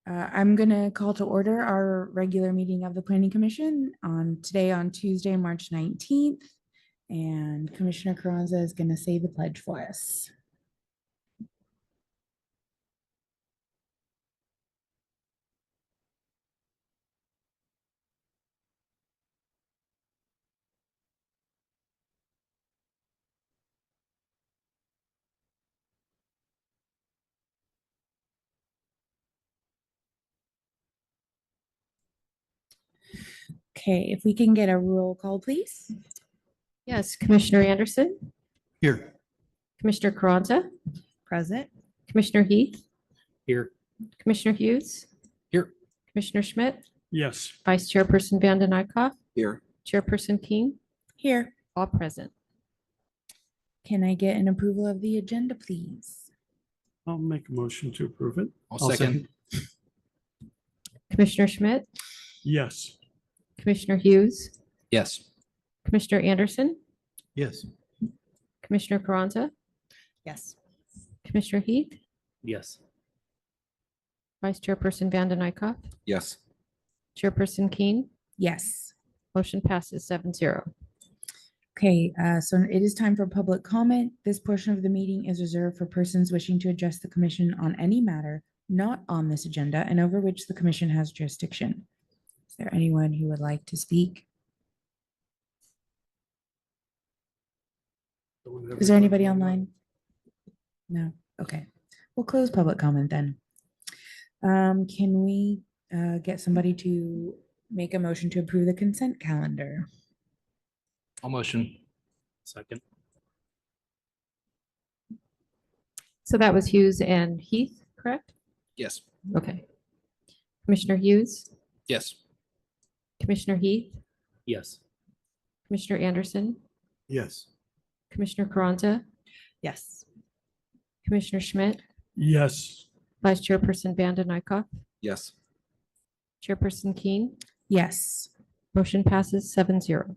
I'm going to call to order our regular meeting of the Planning Commission on Tuesday, March 19th. And Commissioner Carranza is going to say the pledge for us. Okay, if we can get a roll call, please. Yes, Commissioner Anderson, Here. Commissioner Carranza, Present. Commissioner Heath, Here. Commissioner Hughes, Here. Commissioner Schmidt, Yes. Vice Chairperson Vanden Eyck, Here. Chairperson King, Here. all present. Can I get an approval of the agenda, please? I'll make a motion to approve it. I'll second. Commissioner Schmidt, Yes. Commissioner Hughes, Yes. Commissioner Anderson, Yes. Commissioner Carranza, Yes. Commissioner Heath, Yes. Vice Chairperson Vanden Eyck, Yes. Chairperson King, Yes. motion passes 7-0. Okay, so it is time for public comment. This portion of the meeting is reserved for persons wishing to address the commission on any matter not on this agenda and over which the commission has jurisdiction. Is there anyone who would like to speak? Is there anybody online? No. Okay. We'll close public comment then. Can we get somebody to make a motion to approve the consent calendar? I'll motion. Second. So that was Hughes and Heath, correct? Yes. Okay. Commissioner Hughes, Yes. Commissioner Heath, Yes. Commissioner Anderson, Yes. Commissioner Carranza, Yes. Commissioner Schmidt, Yes. Vice Chairperson Vanden Eyck, Yes. Chairperson King, Yes. motion passes 7-0.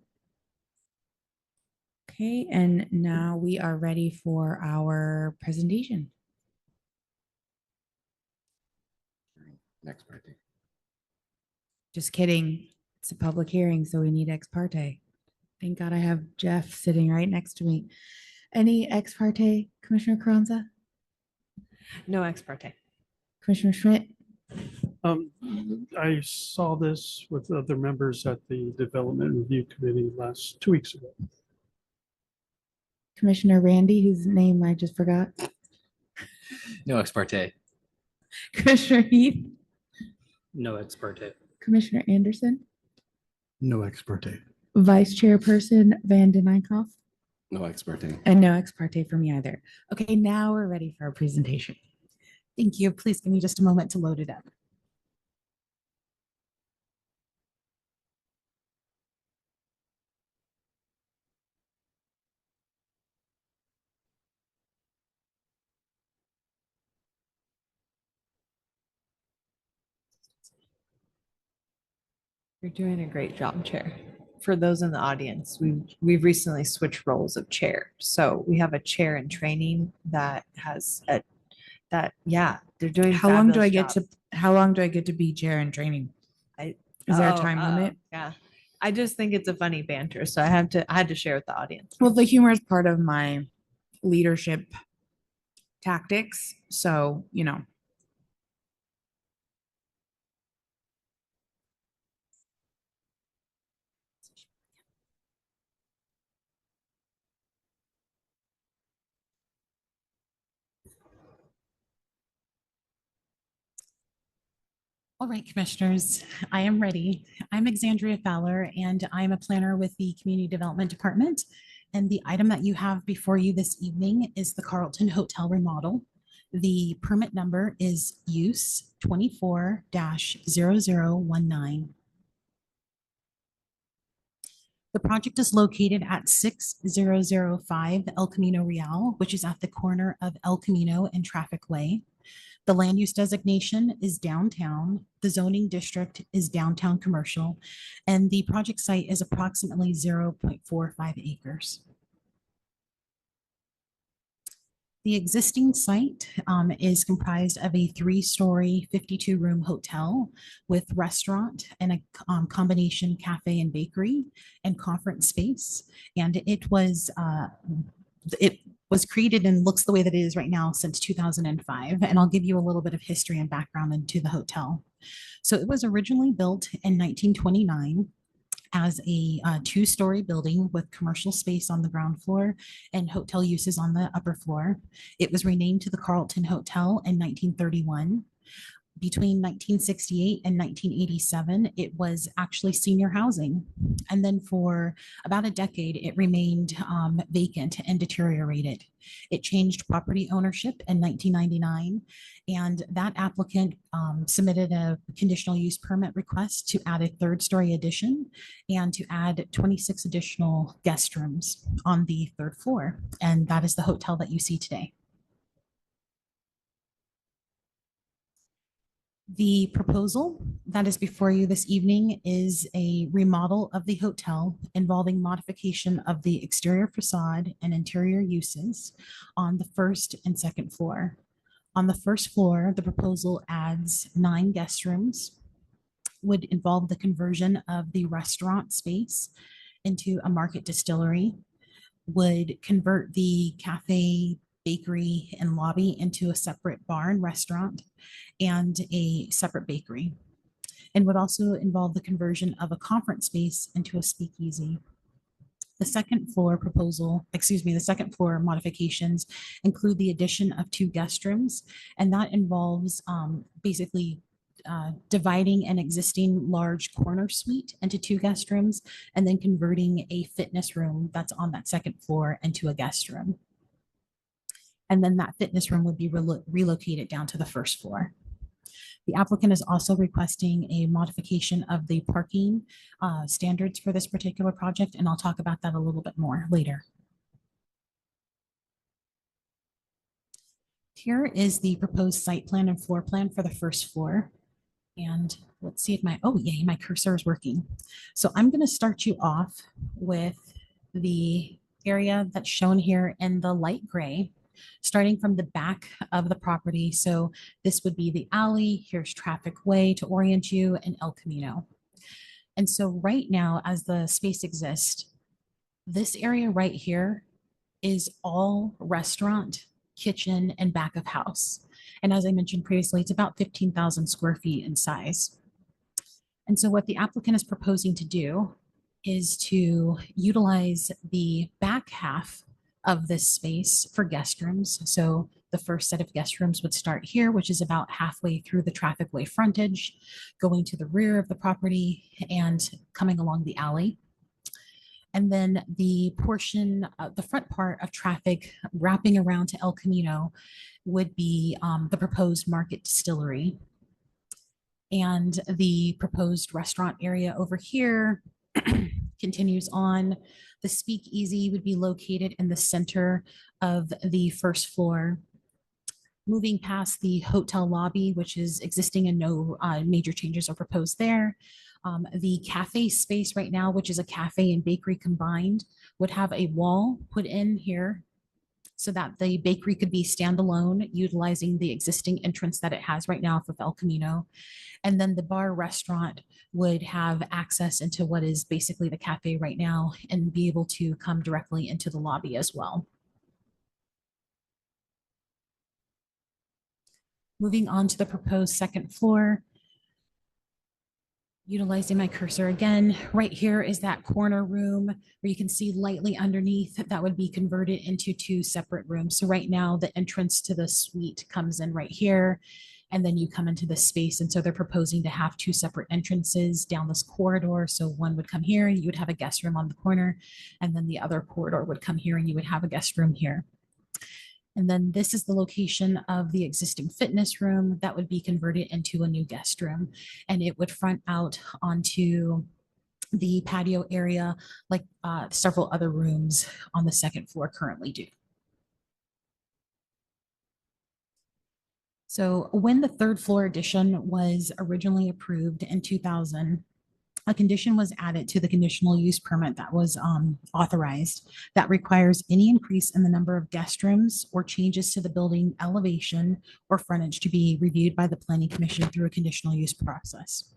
Okay, and now we are ready for our presentation. Next party. Just kidding. It's a public hearing, so we need ex parte. Thank God I have Jeff sitting right next to me. Any ex parte, Commissioner Carranza? No ex parte. Commissioner Schmidt? I saw this with other members at the Development Review Committee 2 weeks ago. Commissioner Randy, whose name I just forgot. No ex parte. Commissioner Heath? No ex parte. Commissioner Anderson? No ex parte. Vice Chairperson Vanden Eyck? No ex parte. And no ex parte for me either. Okay, now we're ready for our presentation. Thank you. Please give me just a moment to load it up. You're doing a great job, Chair. For those in the audience, we've recently switched roles of chair. So we have a chair in training that has they're doing. How long do I fabulous get job. how long do I get to be chair in training? Is there a time limit? Yeah. I just think it's a funny banter. So I had to share with the audience. Well, the humor is part of my leadership tactics. So, you know. All right, commissioners, I am ready. I'm Alexandria Fowler, and I'm a planner with the Community Development Department. And the item that you have before you this evening is the Carlton Hotel remodel. The permit number is use 24-0019. The project is located at 6005 El Camino Real, which is at the corner of El Camino and Traffic Way. The land use designation is downtown. The zoning district is downtown commercial, and the project site is approximately 0.45 acres. The existing site is comprised of a 3-story, 52-room hotel with restaurant and a combination cafe and bakery and conference space. And it was created and looks the way that it is right now since 2005. And I'll give you a little bit of history and background into the hotel. So it was originally built in 1929 as a 2-story building with commercial space on the ground floor and hotel uses on the upper floor. It was renamed to the Carlton Hotel in 1931. Between 1968 and 1987, it was actually senior housing. And then for about a decade, it remained vacant and deteriorated. It changed property ownership in 1999, and that applicant submitted a conditional use permit request to add a 3rd-story addition and to add 26 additional guest rooms on the 3rd floor. And that is the hotel that you see today. The proposal that is before you this evening is a remodel of the hotel involving modification of the exterior facade and interior uses on the 1st and 2nd floor. On the 1st floor, the proposal adds 9 guest rooms, would involve the conversion of the restaurant space into a market distillery, would convert the cafe, bakery, and lobby into a separate bar and restaurant and a separate bakery, and would also involve the conversion of a conference space into a speakeasy. The second floor modifications include the addition of 2 guest rooms, and that involves basically dividing an existing large corner suite into 2 guest rooms and then converting a fitness room that's on that 2nd floor into a guest room. And then that fitness room would be relocated down to the 1st floor. The applicant is also requesting a modification of the parking standards for this particular project, and I'll talk about that a little bit more later. Here is the proposed site plan and floor plan for the 1st floor. And let's see if my cursor is working. So I'm going to start you off with the area that's shown here in the light gray, starting from the back of the property. So this would be the alley. Here's Traffic Way to orient you, and El Camino. And so right now, as the space exists, this area right here is all restaurant, kitchen, and back of house. And as I mentioned previously, it's about 15,000 square feet in size. And so what the applicant is proposing to do is to utilize the back half of this space for guest rooms. So the first set of guest rooms would start here, which is about halfway through the Traffic Way frontage, going to the rear of the property and coming along the alley. And then the portion, the front part of traffic wrapping around to El Camino would be the proposed market distillery. And the proposed restaurant area over here continues on. The speakeasy would be located in the center of the 1st floor. Moving past the hotel lobby, which is existing and no major changes are proposed there. The cafe space right now, which is a cafe and bakery combined, would have a wall put in here so that the bakery could be standalone, utilizing the existing entrance that it has right now off of El Camino. And then the bar restaurant would have access into what is basically the cafe right now and be able to come directly into the lobby as well. Moving on to the proposed 2nd floor. Utilizing my cursor again, right here is that corner room where you can see lightly underneath that would be converted into 2 separate rooms. So right now the entrance to the suite comes in right here, and then you come into this space. And so they're proposing to have 2 separate entrances down this corridor. So one would come here and you would have a guest room on the corner, and then the other corridor would come here and you would have a guest room here. And then this is the location of the existing fitness room that would be converted into a new guest room. And it would front out onto the patio area like several other rooms on the 2nd floor currently do. So when the 3rd floor addition was originally approved in 2000, a condition was added to the conditional use permit that was authorized that requires any increase in the number of guest rooms or changes to the building elevation or frontage to be reviewed by the planning commission through a conditional use process.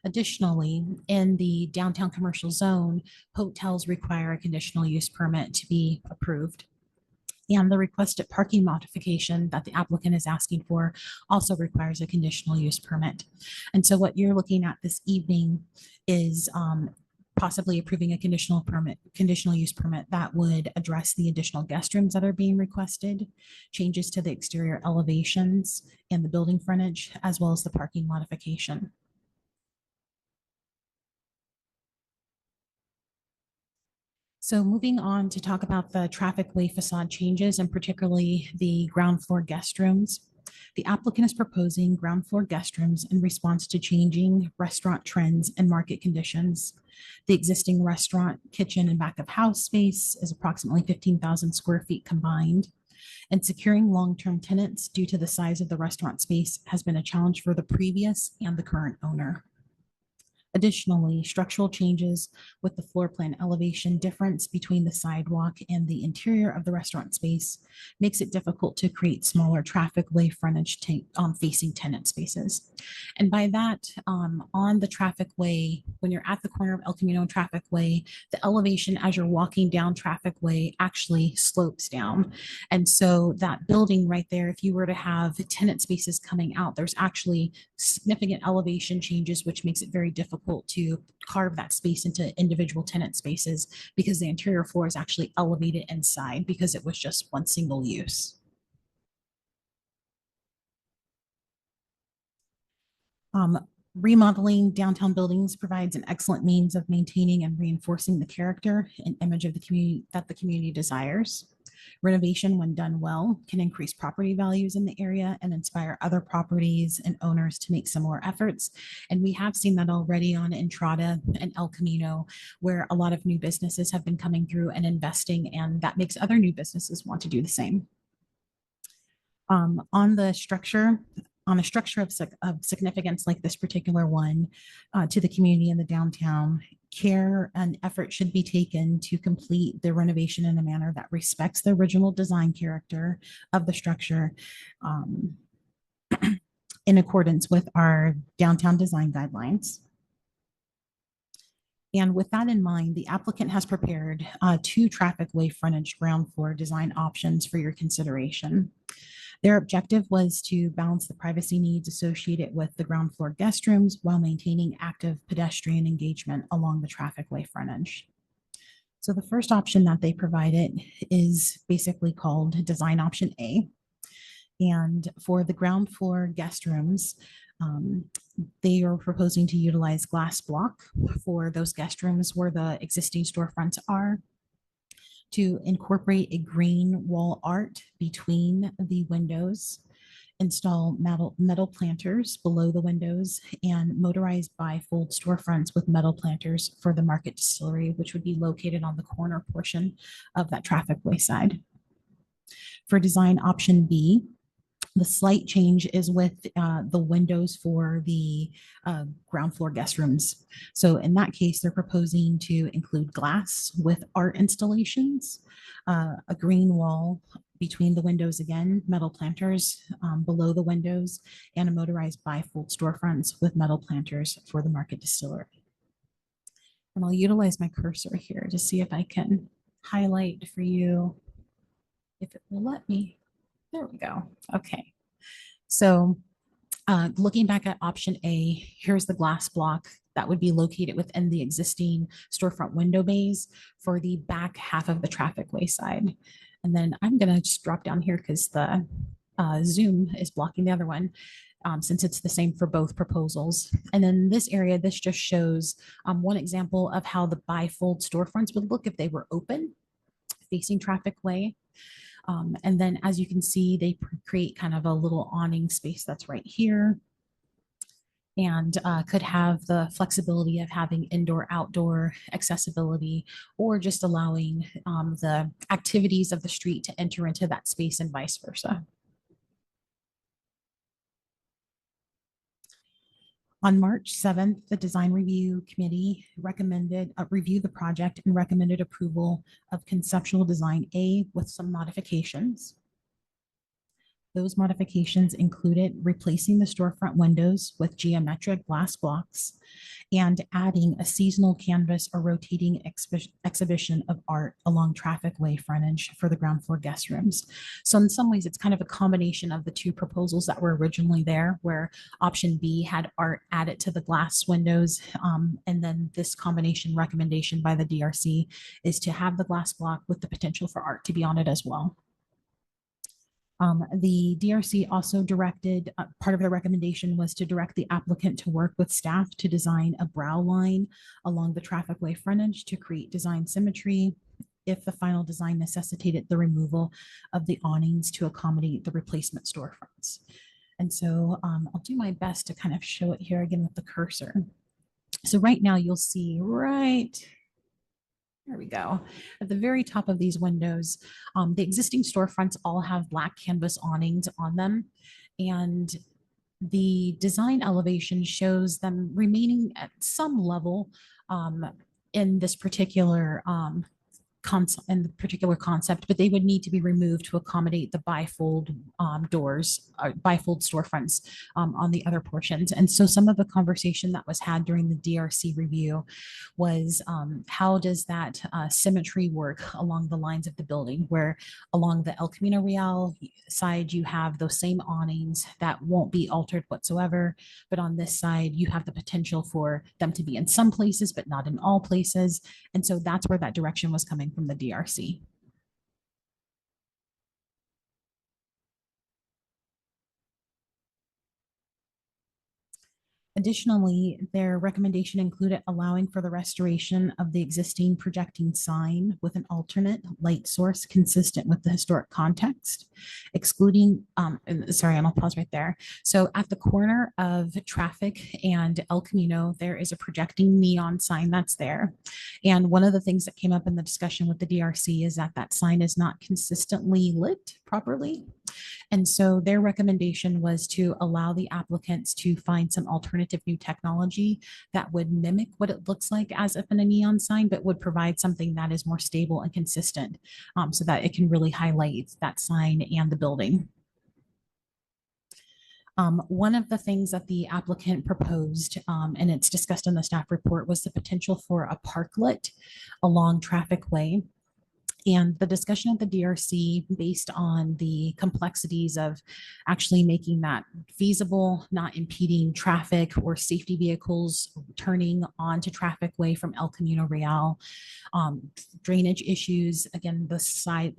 Additionally, in the downtown commercial zone, hotels require a conditional use permit to be approved. And the requested parking modification that the applicant is asking for also requires a conditional use permit. And so what you're looking at this evening is possibly approving a conditional use permit that would address the additional guest rooms that are being requested, changes to the exterior elevations and the building frontage, as well as the parking modification. So moving on to talk about the traffic way facade changes and particularly the ground floor guest rooms. The applicant is proposing ground floor guest rooms in response to changing restaurant trends and market conditions. The existing restaurant, kitchen, and back of house space is approximately 15,000 square feet combined. And securing long-term tenants due to the size of the restaurant space has been a challenge for the previous and the current owner. Additionally, structural changes with the floor plan elevation difference between the sidewalk and the interior of the restaurant space makes it difficult to create smaller traffic way frontage facing tenant spaces. And by that, on the traffic way, when you're at the corner of El Camino and Traffic Way, the elevation as you're walking down Traffic Way actually slopes down. And so that building right there, if you were to have tenant spaces coming out, there's actually significant elevation changes, which makes it very difficult to carve that space into individual tenant spaces because the interior floor is actually elevated inside because it was just one single use. Remodeling downtown buildings provides an excellent means of maintaining and reinforcing the character and image of the community that the community desires. Renovation, when done well, can increase property values in the area and inspire other properties and owners to make similar efforts. And we have seen that already on Entrada and El Camino, where a lot of new businesses have been coming through and investing, and that makes other new businesses want to do the same. On a structure of significance like this particular one to the community in the downtown, care and effort should be taken to complete the renovation in a manner that respects the original design character of the structure in accordance with our downtown design guidelines. And with that in mind, the applicant has prepared 2 traffic way frontage ground floor design options for your consideration. Their objective was to balance the privacy needs associated with the ground floor guest rooms while maintaining active pedestrian engagement along the traffic way frontage. So the first option that they provided is basically called design option A. And for the ground floor guest rooms, they are proposing to utilize glass block for those guest rooms where the existing storefronts are, to incorporate a green wall art between the windows, install metal planters below the windows, and motorized bifold storefronts with metal planters for the Market Distillery, which would be located on the corner portion of that traffic way side. For design option B, the slight change is with the windows for the ground floor guest rooms. So in that case, they're proposing to include glass with art installations, a green wall between the windows again, metal planters below the windows, and a motorized bifold storefronts with metal planters for the Market Distillery. And I'll utilize my cursor here to see if I can highlight for you, if it will let me. There we go. Okay. So looking back at option A, here's the glass block that would be located within the existing storefront window bays for the back half of the traffic way side. And then I'm going to just drop down here because the Zoom is blocking the other one since it's the same for both proposals. And then this area, this just shows one example of how the bifold storefronts would look if they were open facing traffic way. And then as you can see, they create kind of a little awning space that's right here, and could have the flexibility of having indoor-outdoor accessibility, or just allowing the activities of the street to enter into that space and vice versa. On March 7th, the Design Review Committee reviewed the project and recommended approval of conceptual design A with some modifications. Those modifications included replacing the storefront windows with geometric glass blocks and adding a seasonal canvas or rotating exhibition of art along traffic way frontage for the ground floor guest rooms. So in some ways, it's kind of a combination of the two proposals that were originally there, where option B had art added to the glass windows. And then this combination recommendation by the DRC is to have the glass block with the potential for art to be on it as well. The DRC also directed, part of their recommendation was to direct the applicant to work with staff to design a brow line along the traffic way frontage to create design symmetry if the final design necessitated the removal of the awnings to accommodate the replacement storefronts. And so I'll do my best to kind of show it here again with the cursor. So right now you'll see there we go. At the very top of these windows, the existing storefronts all have black canvas awnings on them. And the design elevation shows them remaining at some level in this particular concept, but they would need to be removed to accommodate the bifold doors, bifold storefronts on the other portions. And so some of the conversation that was had during the DRC review was how does that symmetry work along the lines of the building, where along the El Camino Real side, you have those same awnings that won't be altered whatsoever. But on this side, you have the potential for them to be in some places, but not in all places. And so that's where that direction was coming from the DRC. Additionally, their recommendation included allowing for the restoration of the existing projecting sign with an alternate light source consistent with the historic context, excluding, and I'll pause right there. So at the corner of Traffic and El Camino, there is a projecting neon sign that's there. And one of the things that came up in the discussion with the DRC is that that sign is not consistently lit properly. And so their recommendation was to allow the applicants to find some alternative new technology that would mimic what it looks like as if in a neon sign, but would provide something that is more stable and consistent so that it can really highlight that sign and the building. One of the things that the applicant proposed, and it's discussed in the staff report, was the potential for a parklet along Traffic Way. And the discussion at the DRC, based on the complexities of actually making that feasible, not impeding traffic or safety vehicles turning onto Traffic Way from El Camino Real, drainage issues. Again, the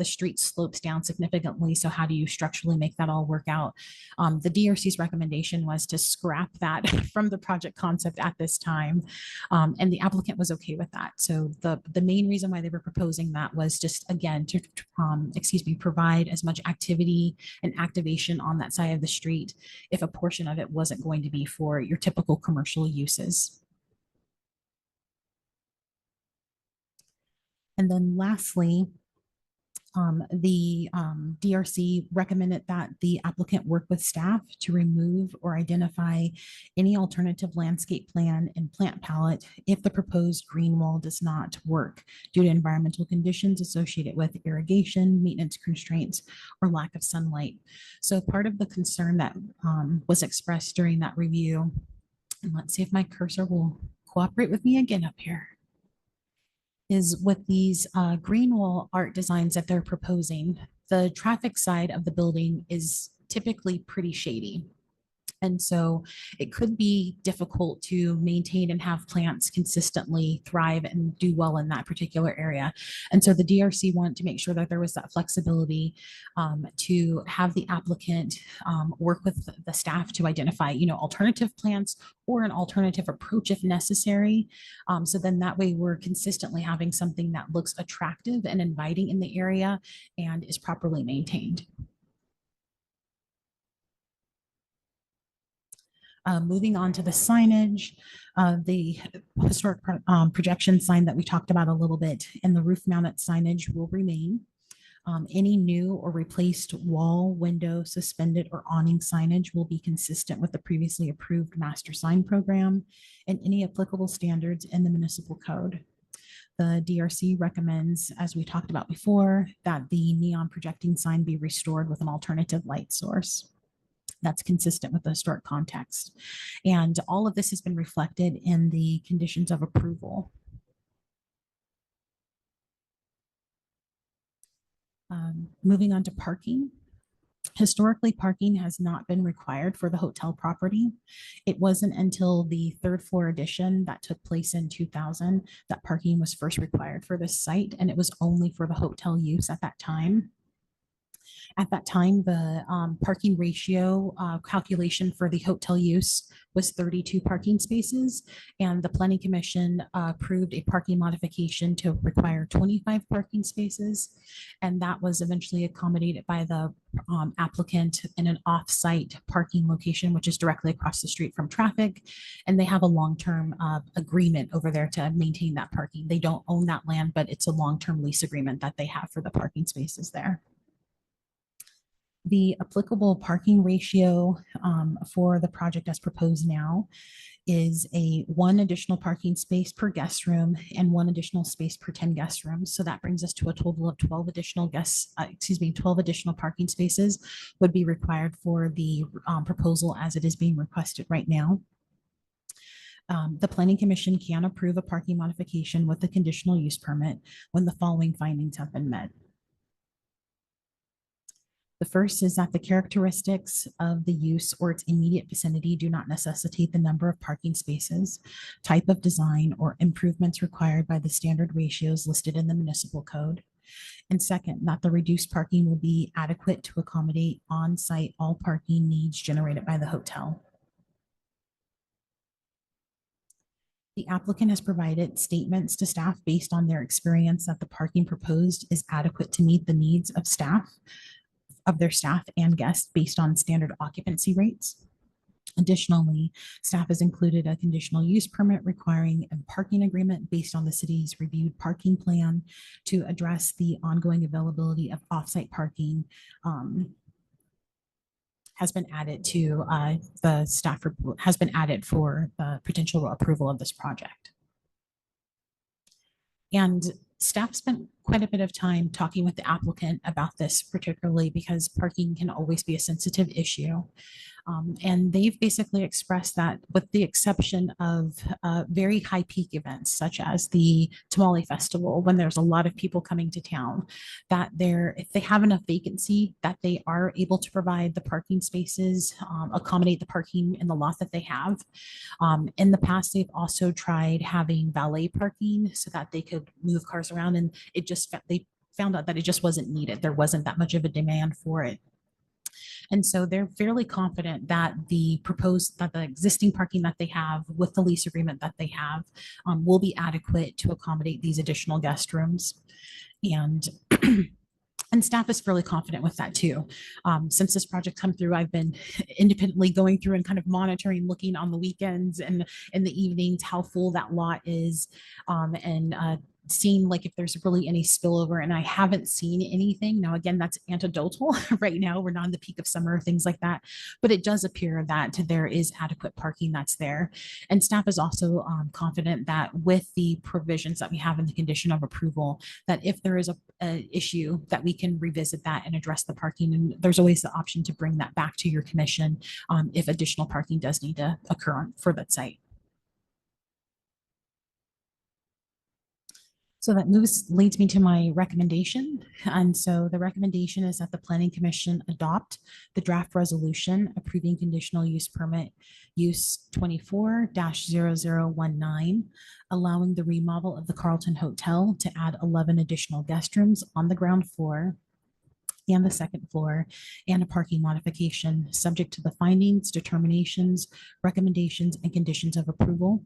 street slopes down significantly. So how do you structurally make that all work out? The DRC's recommendation was to scrap that from the project concept at this time. And the applicant was okay with that. So the main reason why they were proposing that was just, again, to provide as much activity and activation on that side of the street if a portion of it wasn't going to be for your typical commercial uses. And then lastly, the DRC recommended that the applicant work with staff to remove or identify any alternative landscape plan and plant palette if the proposed green wall does not work due to environmental conditions associated with irrigation, maintenance constraints, or lack of sunlight. So part of the concern that was expressed during that review, and let's see if my cursor will cooperate with me again up here, is with these green wall art designs that they're proposing, the traffic side of the building is typically pretty shady. And so it could be difficult to maintain and have plants consistently thrive and do well in that particular area. And so the DRC wanted to make sure that there was that flexibility to have the applicant work with the staff to identify, alternative plants or an alternative approach if necessary. So then that way we're consistently having something that looks attractive and inviting in the area and is properly maintained. Moving on to the signage, the historic projection sign that we talked about a little bit and the roof mounted signage will remain. Any new or replaced wall, window, suspended or awning signage will be consistent with the previously approved master sign program and any applicable standards in the municipal code. The DRC recommends, as we talked about before, that the neon projecting sign be restored with an alternative light source that's consistent with the historic context. And all of this has been reflected in the conditions of approval. Moving on to parking. Historically, parking has not been required for the hotel property. It wasn't until the third floor addition that took place in 2000 that parking was first required for this site, and it was only for the hotel use at that time. At that time, the parking ratio calculation for the hotel use was 32 parking spaces, and the Planning Commission approved a parking modification to require 25 parking spaces, and that was eventually accommodated by the applicant in an off-site parking location, which is directly across the street from traffic, and they have a long-term agreement over there to maintain that parking. They don't own that land, but it's a long-term lease agreement that they have for the parking spaces there. The applicable parking ratio for the project as proposed now is a 1 additional parking space per guest room and 1 additional space per 10 guest rooms. So that brings us to a total of 12 additional 12 additional parking spaces would be required for the proposal as it is being requested right now. The Planning Commission can approve a parking modification with the conditional use permit when the following findings have been met. The first is that the characteristics of the use or its immediate vicinity do not necessitate the number of parking spaces, type of design, or improvements required by the standard ratios listed in the municipal code. And second, that the reduced parking will be adequate to accommodate on-site all parking needs generated by the hotel. The applicant has provided statements to staff based on their experience that the parking proposed is adequate to meet the needs of their staff and guests based on standard occupancy rates. Additionally, staff has included a conditional use permit requiring a parking agreement based on the city's reviewed parking plan to address the ongoing availability of offsite parking has been added to the staff report, has been added for the potential approval of this project. And staff spent quite a bit of time talking with the applicant about this, particularly because parking can always be a sensitive issue. And they've basically expressed that with the exception of very high peak events, such as the Tamale Festival, when there's a lot of people coming to town, that if they have enough vacancy, that they are able to provide the parking spaces, accommodate the parking in the lot that they have. In the past, they've also tried having valet parking so that they could move cars around, and they found out that it just wasn't needed. There wasn't that much of a demand for it. And so they're fairly confident that the existing parking that they have with the lease agreement that they have will be adequate to accommodate these additional guest rooms. And and staff is fairly confident with that too. Since this project come through, I've been independently going through and kind of monitoring, looking on the weekends and in the evenings, how full that lot is, and seeing like if there's really any spillover, and I haven't seen anything. Now, again, that's anecdotal. Right now, we're not in the peak of summer, things like that, but it does appear that there is adequate parking that's there. And staff is also confident that with the provisions that we have in the condition of approval, that if there is a issue, that we can revisit that and address the parking. And there's always the option to bring that back to your commission if additional parking does need to occur for that site. So that leads me to my recommendation. And so the recommendation is that the Planning Commission adopt the draft resolution approving conditional use permit use 24-0019, allowing the remodel of the Carlton Hotel to add 11 additional guest rooms on the ground floor and the second floor, and a parking modification subject to the findings, determinations, recommendations, and conditions of approval.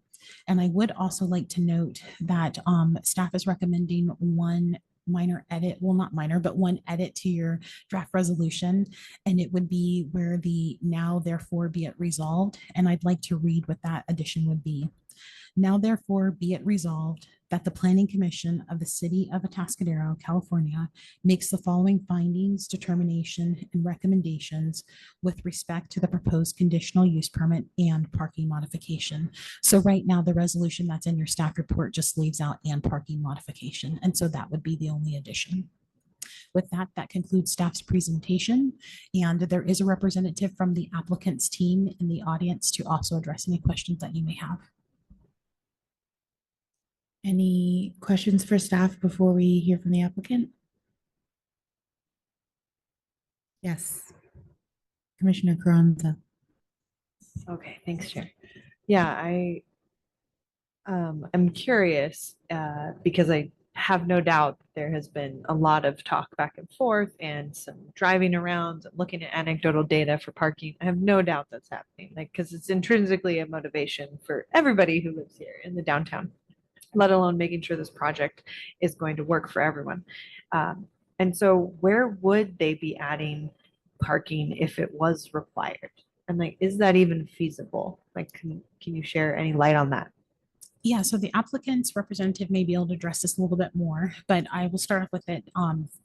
And I would also like to note that staff is recommending one minor edit, well, not minor, but one edit to your draft resolution. And it would be where the now therefore be it resolved. And I'd like to read what that addition would be. Now therefore be it resolved that the Planning Commission of the City of Atascadero, California, makes the following findings, determination, and recommendations with respect to the proposed conditional use permit and parking modification. So right now, the resolution that's in your staff report just leaves out and parking modification. And so that would be the only addition. With that, that concludes staff's presentation. And there is a representative from the applicant's team in the audience to also address any questions that you may have. Any questions for staff before we hear from the applicant? Yes. Commissioner Carranza. Okay, thanks, Chair. Yeah, I'm curious because I have no doubt there has been a lot of talk back and forth and some driving around, looking at anecdotal data for parking. I have no doubt that's happening, like, because it's intrinsically a motivation for everybody who lives here in the downtown, let alone making sure this project is going to work for everyone. And so where would they be adding parking if it was required? And like, is that even feasible? Like, can you share any light on that? Yeah, so the applicant's representative may be able to address this a little bit more, but I will start off with it.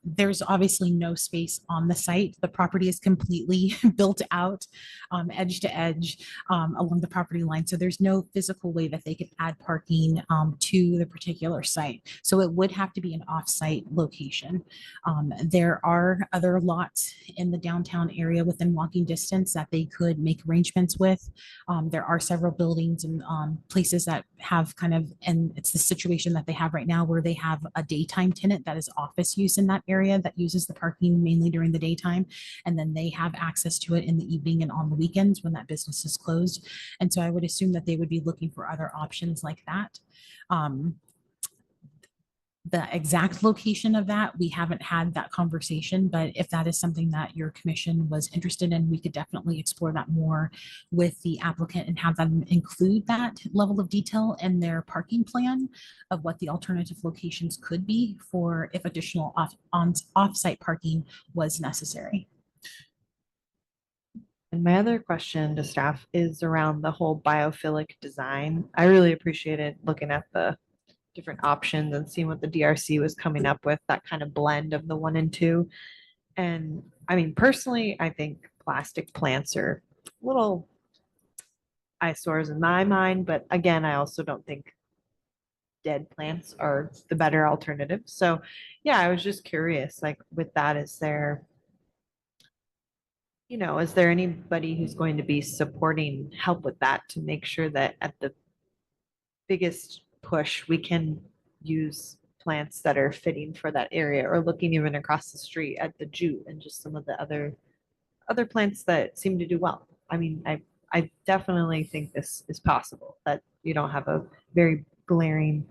There's obviously no space on the site. The property is completely built out, edge to edge, along the property line. So there's no physical way that they could add parking to the particular site. So it would have to be an off-site location. There are other lots in the downtown area within walking distance that they could make arrangements with. There are several buildings and places that have kind of, and it's the situation that they have right now where they have a daytime tenant that is office use in that area that uses the parking mainly during the daytime. And then they have access to it in the evening and on the weekends when that business is closed. And so I would assume that they would be looking for other options like that. The exact location of that, we haven't had that conversation, but if that is something that your commission was interested in, we could definitely explore that more with the applicant and have them include that level of detail in their parking plan of what the alternative locations could be for if additional off-site parking was necessary. And my other question to staff is around the whole biophilic design. I really appreciated looking at the different options and seeing what the DRC was coming up with, that kind of blend of the 1 and 2. And I mean, personally, I think plastic plants are little eyesores in my mind, but again, I also don't think dead plants are the better alternative. So yeah, I was just curious, like with that, is there anybody who's going to be supporting help with that to make sure that at the biggest push we can use plants that are fitting for that area, or looking even across the street at the jute and just some of the other plants that seem to do well. I mean, I definitely think this is possible, that you don't have a very glaring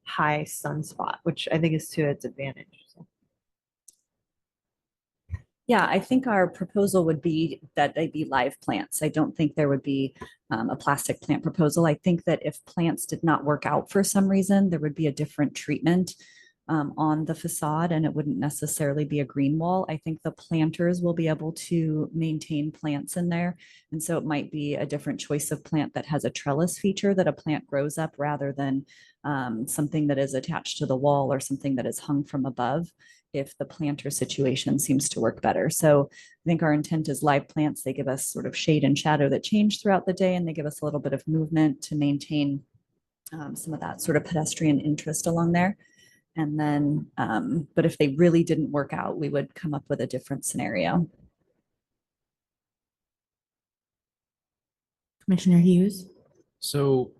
high sunspot, which I think is to its advantage. So. Yeah, I think our proposal would be that they be live plants. I don't think there would be a plastic plant proposal. I think that if plants did not work out for some reason, there would be a different treatment on the facade, and it wouldn't necessarily be a green wall. I think the planters will be able to maintain plants in there. And so it might be a different choice of plant that has a trellis feature, that a plant grows up rather than something that is attached to the wall or something that is hung from above, if the planter situation seems to work better. So I think our intent is live plants. They give us sort of shade and shadow that change throughout the day, and they give us a little bit of movement to maintain some of that sort of pedestrian interest along there. And then, but if they really didn't work out, we would come up with a different scenario. Commissioner Hughes. So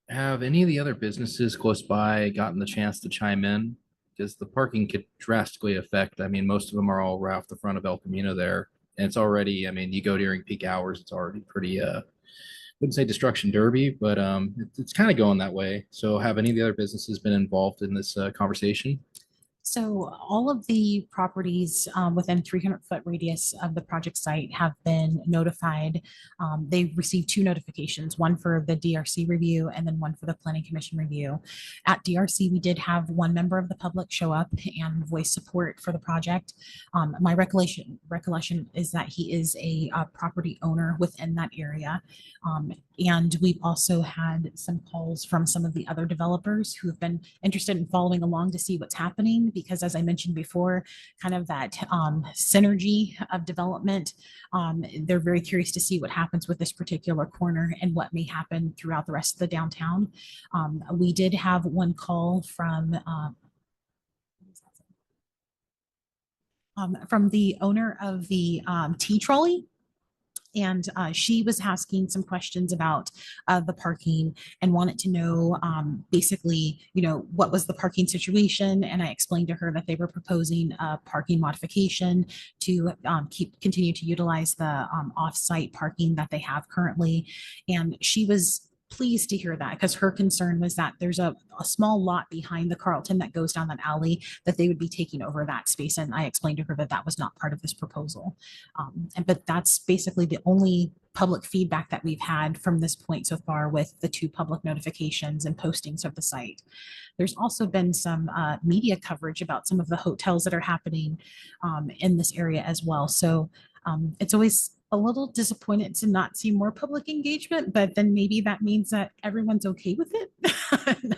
have any of the other businesses close by gotten the chance to chime in? Because the parking could drastically affect, I mean, most of them are all right off the front of El Camino there. And it's already, I mean, you go during peak hours, it's already pretty, wouldn't say destruction derby, but it's kind of going that way. So have any of the other businesses been involved in this conversation? So all of the properties within 300-foot radius of the project site have been notified. They received 2 notifications, one for the DRC review and then one for the Planning Commission review. At DRC, we did have one member of the public show up and voice support for the project. My recollection is that he is a property owner within that area. And we've also had some calls from some of the other developers who have been interested in following along to see what's happening, because as I mentioned before, kind of that synergy of development. They're very curious to see what happens with this particular corner and what may happen throughout the rest of the downtown. We did have one call from the owner of the tea trolley. And she was asking some questions about the parking and wanted to know basically, what was the parking situation? And I explained to her that they were proposing a parking modification to continue to utilize the off-site parking that they have currently. And she was pleased to hear that, because her concern was that there's a small lot behind the Carlton that goes down that alley, that they would be taking over that space. And I explained to her that that was not part of this proposal. But that's basically the only public feedback that we've had from this point so far with the 2 public notifications and postings of the site. There's also been some media coverage about some of the hotels that are happening in this area as well. So it's always a little disappointed to not see more public engagement, but then maybe that means that everyone's okay with it.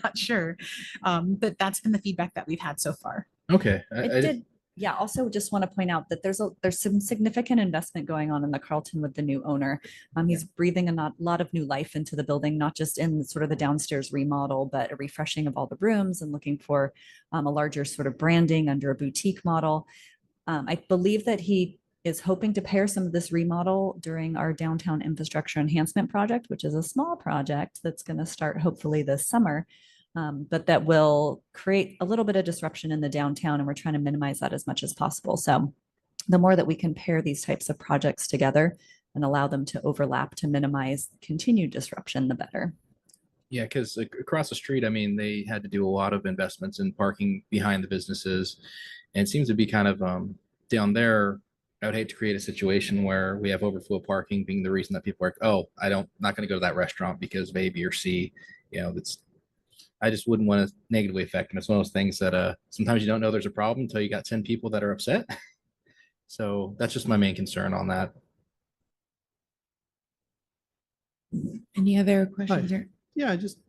Not sure. But that's been the feedback that we've had so far. Okay. It did. Yeah, also just want to point out that there's some significant investment going on in the Carlton with the new owner. He's breathing a lot of new life into the building, not just in sort of the downstairs remodel, but a refreshing of all the rooms and looking for a larger sort of branding under a boutique model. I believe that he is hoping to pair some of this remodel during our downtown infrastructure enhancement project, which is a small project that's going to start hopefully this summer. But that will create a little bit of disruption in the downtown, and we're trying to minimize that as much as possible. So the more that we can pair these types of projects together and allow them to overlap to minimize continued disruption, the better. Yeah, because across the street, I mean, they had to do a lot of investments in parking behind the businesses. And it seems to be kind of down there. I would hate to create a situation where we have overflow parking being the reason that people are, not going to go to that restaurant because of A, B, or C. I just wouldn't want to negatively affect them. It's one of those things that sometimes you don't know there's a problem until you got 10 people that are upset. So that's just my main concern on that. Any other questions? Or Yeah, I just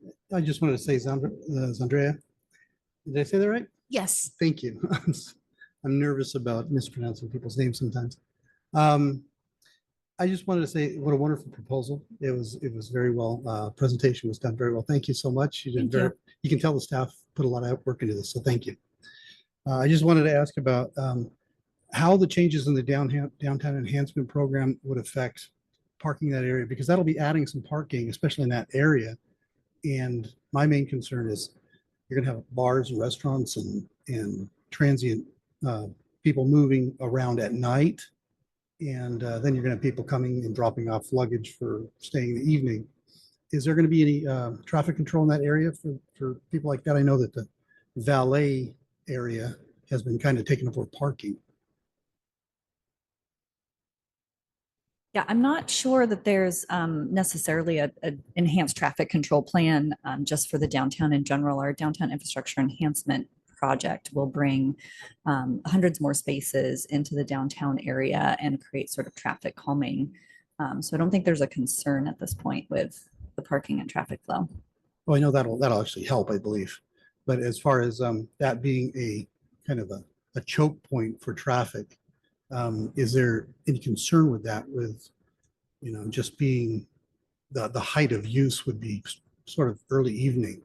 wanted to say Zandrea. Did I say that right? Yes. Thank you. I'm nervous about mispronouncing people's names sometimes. I just wanted to say what a wonderful proposal. It was very well, presentation was done very well. Thank you so much. You can tell the staff put a lot of work into this, so thank you. I just wanted to ask about how the changes in the downtown enhancement program would affect parking in that area, because that'll be adding some parking, especially in that area. And my main concern is you're gonna have bars and restaurants and transient people moving around at night. And then you're going to have people coming and dropping off luggage for staying in the evening. Is there going to be any traffic control in that area for people like that? I know that the valet area has been kind of taken up for parking. Yeah, I'm not sure that there's necessarily a enhanced traffic control plan just for the downtown in general. Our downtown infrastructure enhancement project will bring hundreds more spaces into the downtown area and create sort of traffic calming. So I don't think there's a concern at this point with the parking and traffic flow. Well, I know that'll actually help, I believe. But as far as that being a kind of a choke point for traffic, is there any concern with that? With just being the height of use would be sort of early evening.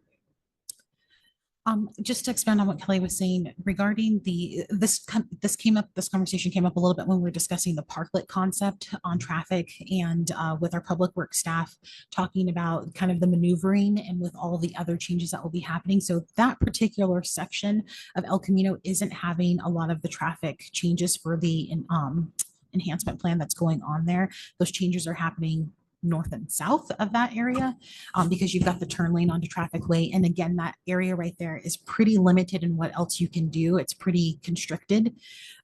Just to expand on what Kelly was saying regarding this conversation came up a little bit when we were discussing the parklet concept on traffic, and with our public works staff talking about kind of the maneuvering and with all the other changes that will be happening. So that particular section of El Camino isn't having a lot of the traffic changes for the enhancement plan that's going on there. Those changes are happening north and south of that area because you've got the turn lane onto traffic way. And again, that area right there is pretty limited in what else you can do. It's pretty constricted.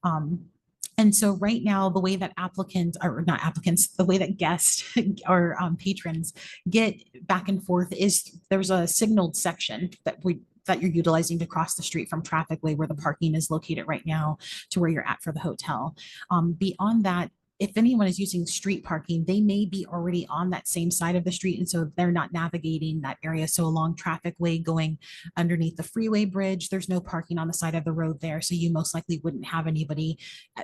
And so right now, the way that the way that guests or patrons get back and forth is there's a signaled section that you're utilizing to cross the street from traffic way where the parking is located right now to where you're at for the hotel. Beyond that, if anyone is using street parking, they may be already on that same side of the street. And so they're not navigating that area. So along traffic way going underneath the freeway bridge, there's no parking on the side of the road there. So you most likely wouldn't have anybody,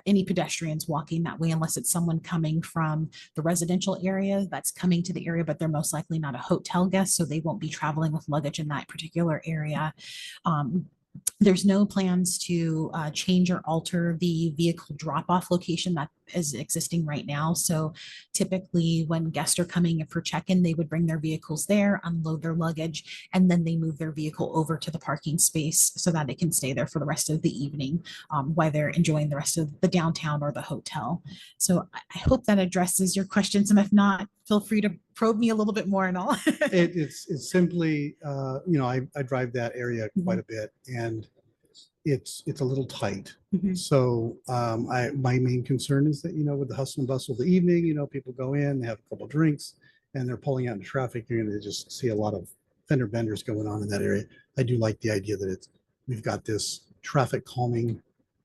any pedestrians walking that way unless it's someone coming from the residential area that's coming to the area, but they're most likely not a hotel guest. So they won't be traveling with luggage in that particular area. There's no plans to change or alter the vehicle drop-off location that is existing right now. So typically when guests are coming in for check-in, they would bring their vehicles there, unload their luggage, and then they move their vehicle over to the parking space so that it can stay there for the rest of the evening while they're enjoying the rest of the downtown or the hotel. So I hope that addresses your questions. And if not, feel free to probe me a little bit more and all. It's simply, I drive that area quite a bit and it's a little tight. Mhm. So my main concern is that, with the hustle and bustle of the evening, people go in, they have a couple drinks and they're pulling out into traffic. You're going to just see a lot of fender benders going on in that area. I do like the idea that we've got this traffic calming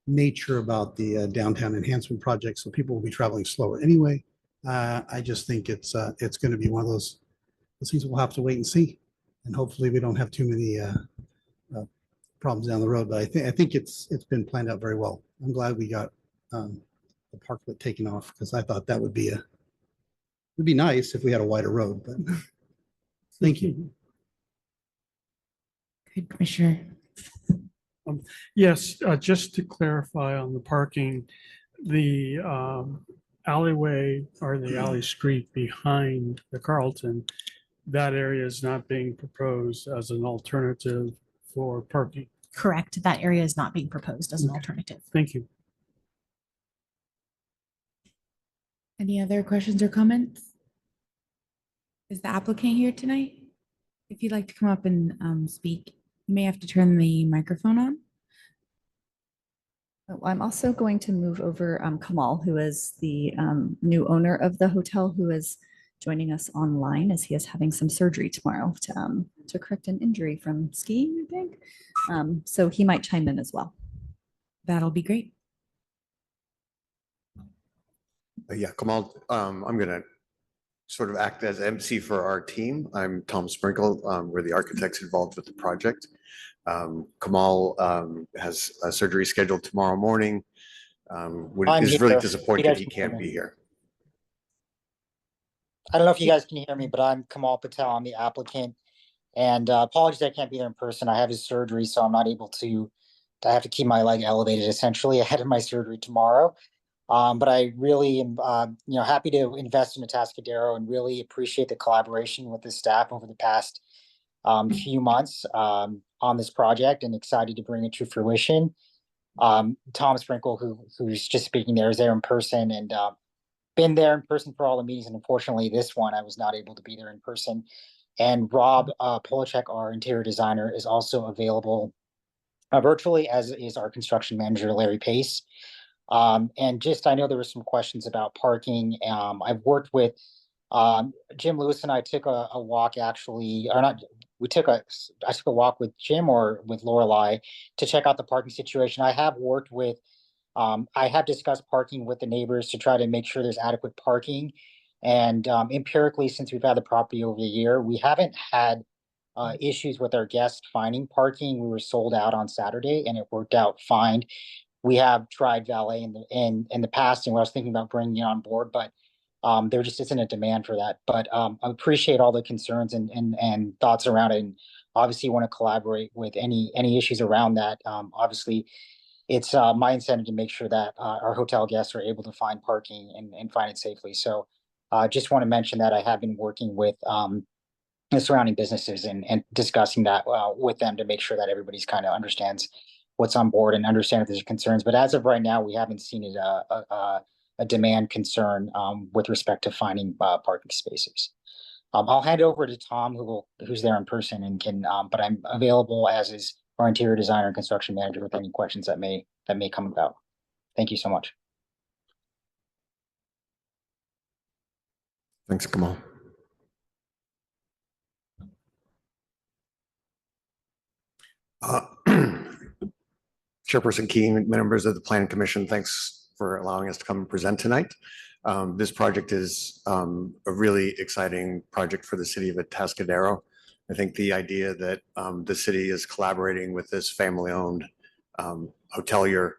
nature about the downtown enhancement project. So people will be traveling slower anyway. I just think it's going to be one of those things we'll have to wait and see, and hopefully we don't have too many problems down the road. But I think it's been planned out very well. I'm glad we got the parklet taken off because I thought that would be nice if we had a wider road. But thank you. Good, Commissioner. Yes, just to clarify on the parking, the alleyway or the alley street behind the Carlton, that area is not being proposed as an alternative for parking. Correct. That area is not being proposed as an Okay. alternative. Thank you. Any other questions or comments? Is the applicant here tonight? If you'd like to come up and speak, you may have to turn the microphone on. Oh, I'm also going to move over Kamal, who is the new owner of the hotel, who is joining us online as he is having some surgery tomorrow to correct an injury from skiing, I think. So he might chime in as well. That'll be great. Yeah, Kamal, I'm going to sort of act as MC for our team. I'm Tom Sprinkle. We're the architects involved with the project. Kamal has a surgery scheduled tomorrow morning. Is really disappointed he can't be here. I don't know if you guys can hear me, but I'm Kamal Patel. I'm the applicant. And apologies I can't be there in person. I have his surgery, so I'm not able to, I have to keep my leg elevated essentially ahead of my surgery tomorrow. But I really am, happy to invest in Atascadero and really appreciate the collaboration with the staff over the past few months on this project and excited to bring it to fruition. Tom Sprinkle, who's just speaking there, is there in person and been there in person for all the meetings. And unfortunately, this one, I was not able to be there in person. And Rob Polachek, our interior designer, is also available virtually, as is our construction manager, Larry Pace. And just, I know there were some questions about parking. I've worked with Jim Lewis and I took a walk actually, or not, I took a walk with Jim or with Lorelei to check out the parking situation. I have worked with, I have discussed parking with the neighbors to try to make sure there's adequate parking. And empirically, since we've had the property over the year, we haven't had issues with our guests finding parking. We were sold out on Saturday and it worked out fine. We have tried valet in the past, and I was thinking about bringing it on board, but there just isn't a demand for that. But I appreciate all the concerns and thoughts around it. And obviously want to collaborate with any issues around that. Obviously, it's my incentive to make sure that our hotel guests are able to find parking and find it safely. So just want to mention that I have been working with the surrounding businesses and discussing that with them to make sure that everybody's kind of understands what's on board and understand if there's concerns. But as of right now, we haven't seen it a demand concern with respect to finding parking spaces. I'll hand it over to Tom, who's there in person and can. But I'm available as is our interior designer and construction manager with any questions that may come about. Thank you so much. Thanks, Kamal. Chairperson Keene, members of the Planning Commission, thanks for allowing us to come and present tonight. This project is a really exciting project for the city of Atascadero. I think the idea that the city is collaborating with this family-owned hotelier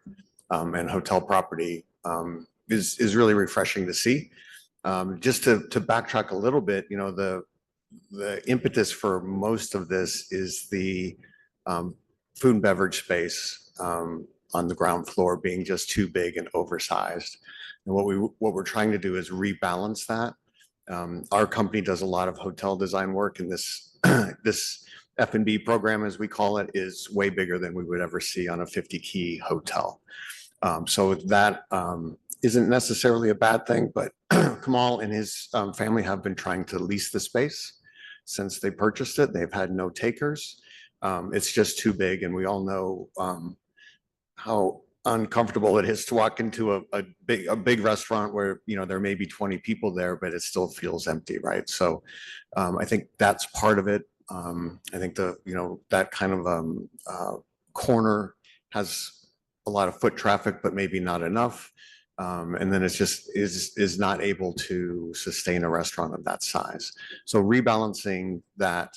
and hotel property is really refreshing to see. Just to backtrack a little bit, you know, the impetus for most of this is the food and beverage space on the ground floor being just too big and oversized. And what we're trying to do is rebalance that. Our company does a lot of hotel design work, and this this F&B program, as we call it, is way bigger than we would ever see on a 50-key hotel. So that isn't necessarily a bad thing, but Kamal and his family have been trying to lease the space since they purchased it. They've had no takers. It's just too big, and we all know how uncomfortable it is to walk into a big restaurant where, you know, there may be 20 people there, but it still feels empty, right? So I think that's part of it. I think that kind of corner has a lot of foot traffic, but maybe not enough. And then it's just is not able to sustain a restaurant of that size. So rebalancing that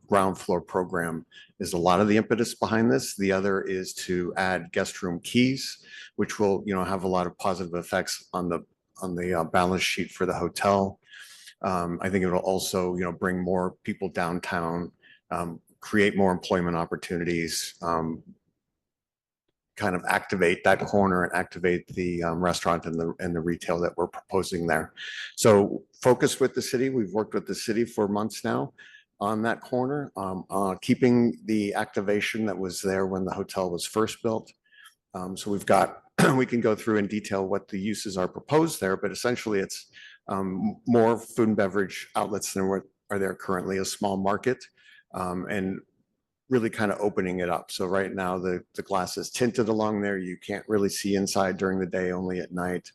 ground floor program is a lot of the impetus behind this. The other is to add guest room keys, which will, you know, have a lot of positive effects on the balance sheet for the hotel. I think it will also, you know, bring more people downtown, create more employment opportunities, kind of activate that corner and activate the restaurant and the retail that we're proposing there. So focus with the city. We've worked with the city for months now on that corner, keeping the activation that was there when the hotel was first built. So we've got, we can go through in detail what the uses are proposed there, but essentially it's more food and beverage outlets than what are there currently, a small market, and really kind of opening it up. So right now the glass is tinted along there. You can't really see inside during the day, only at night.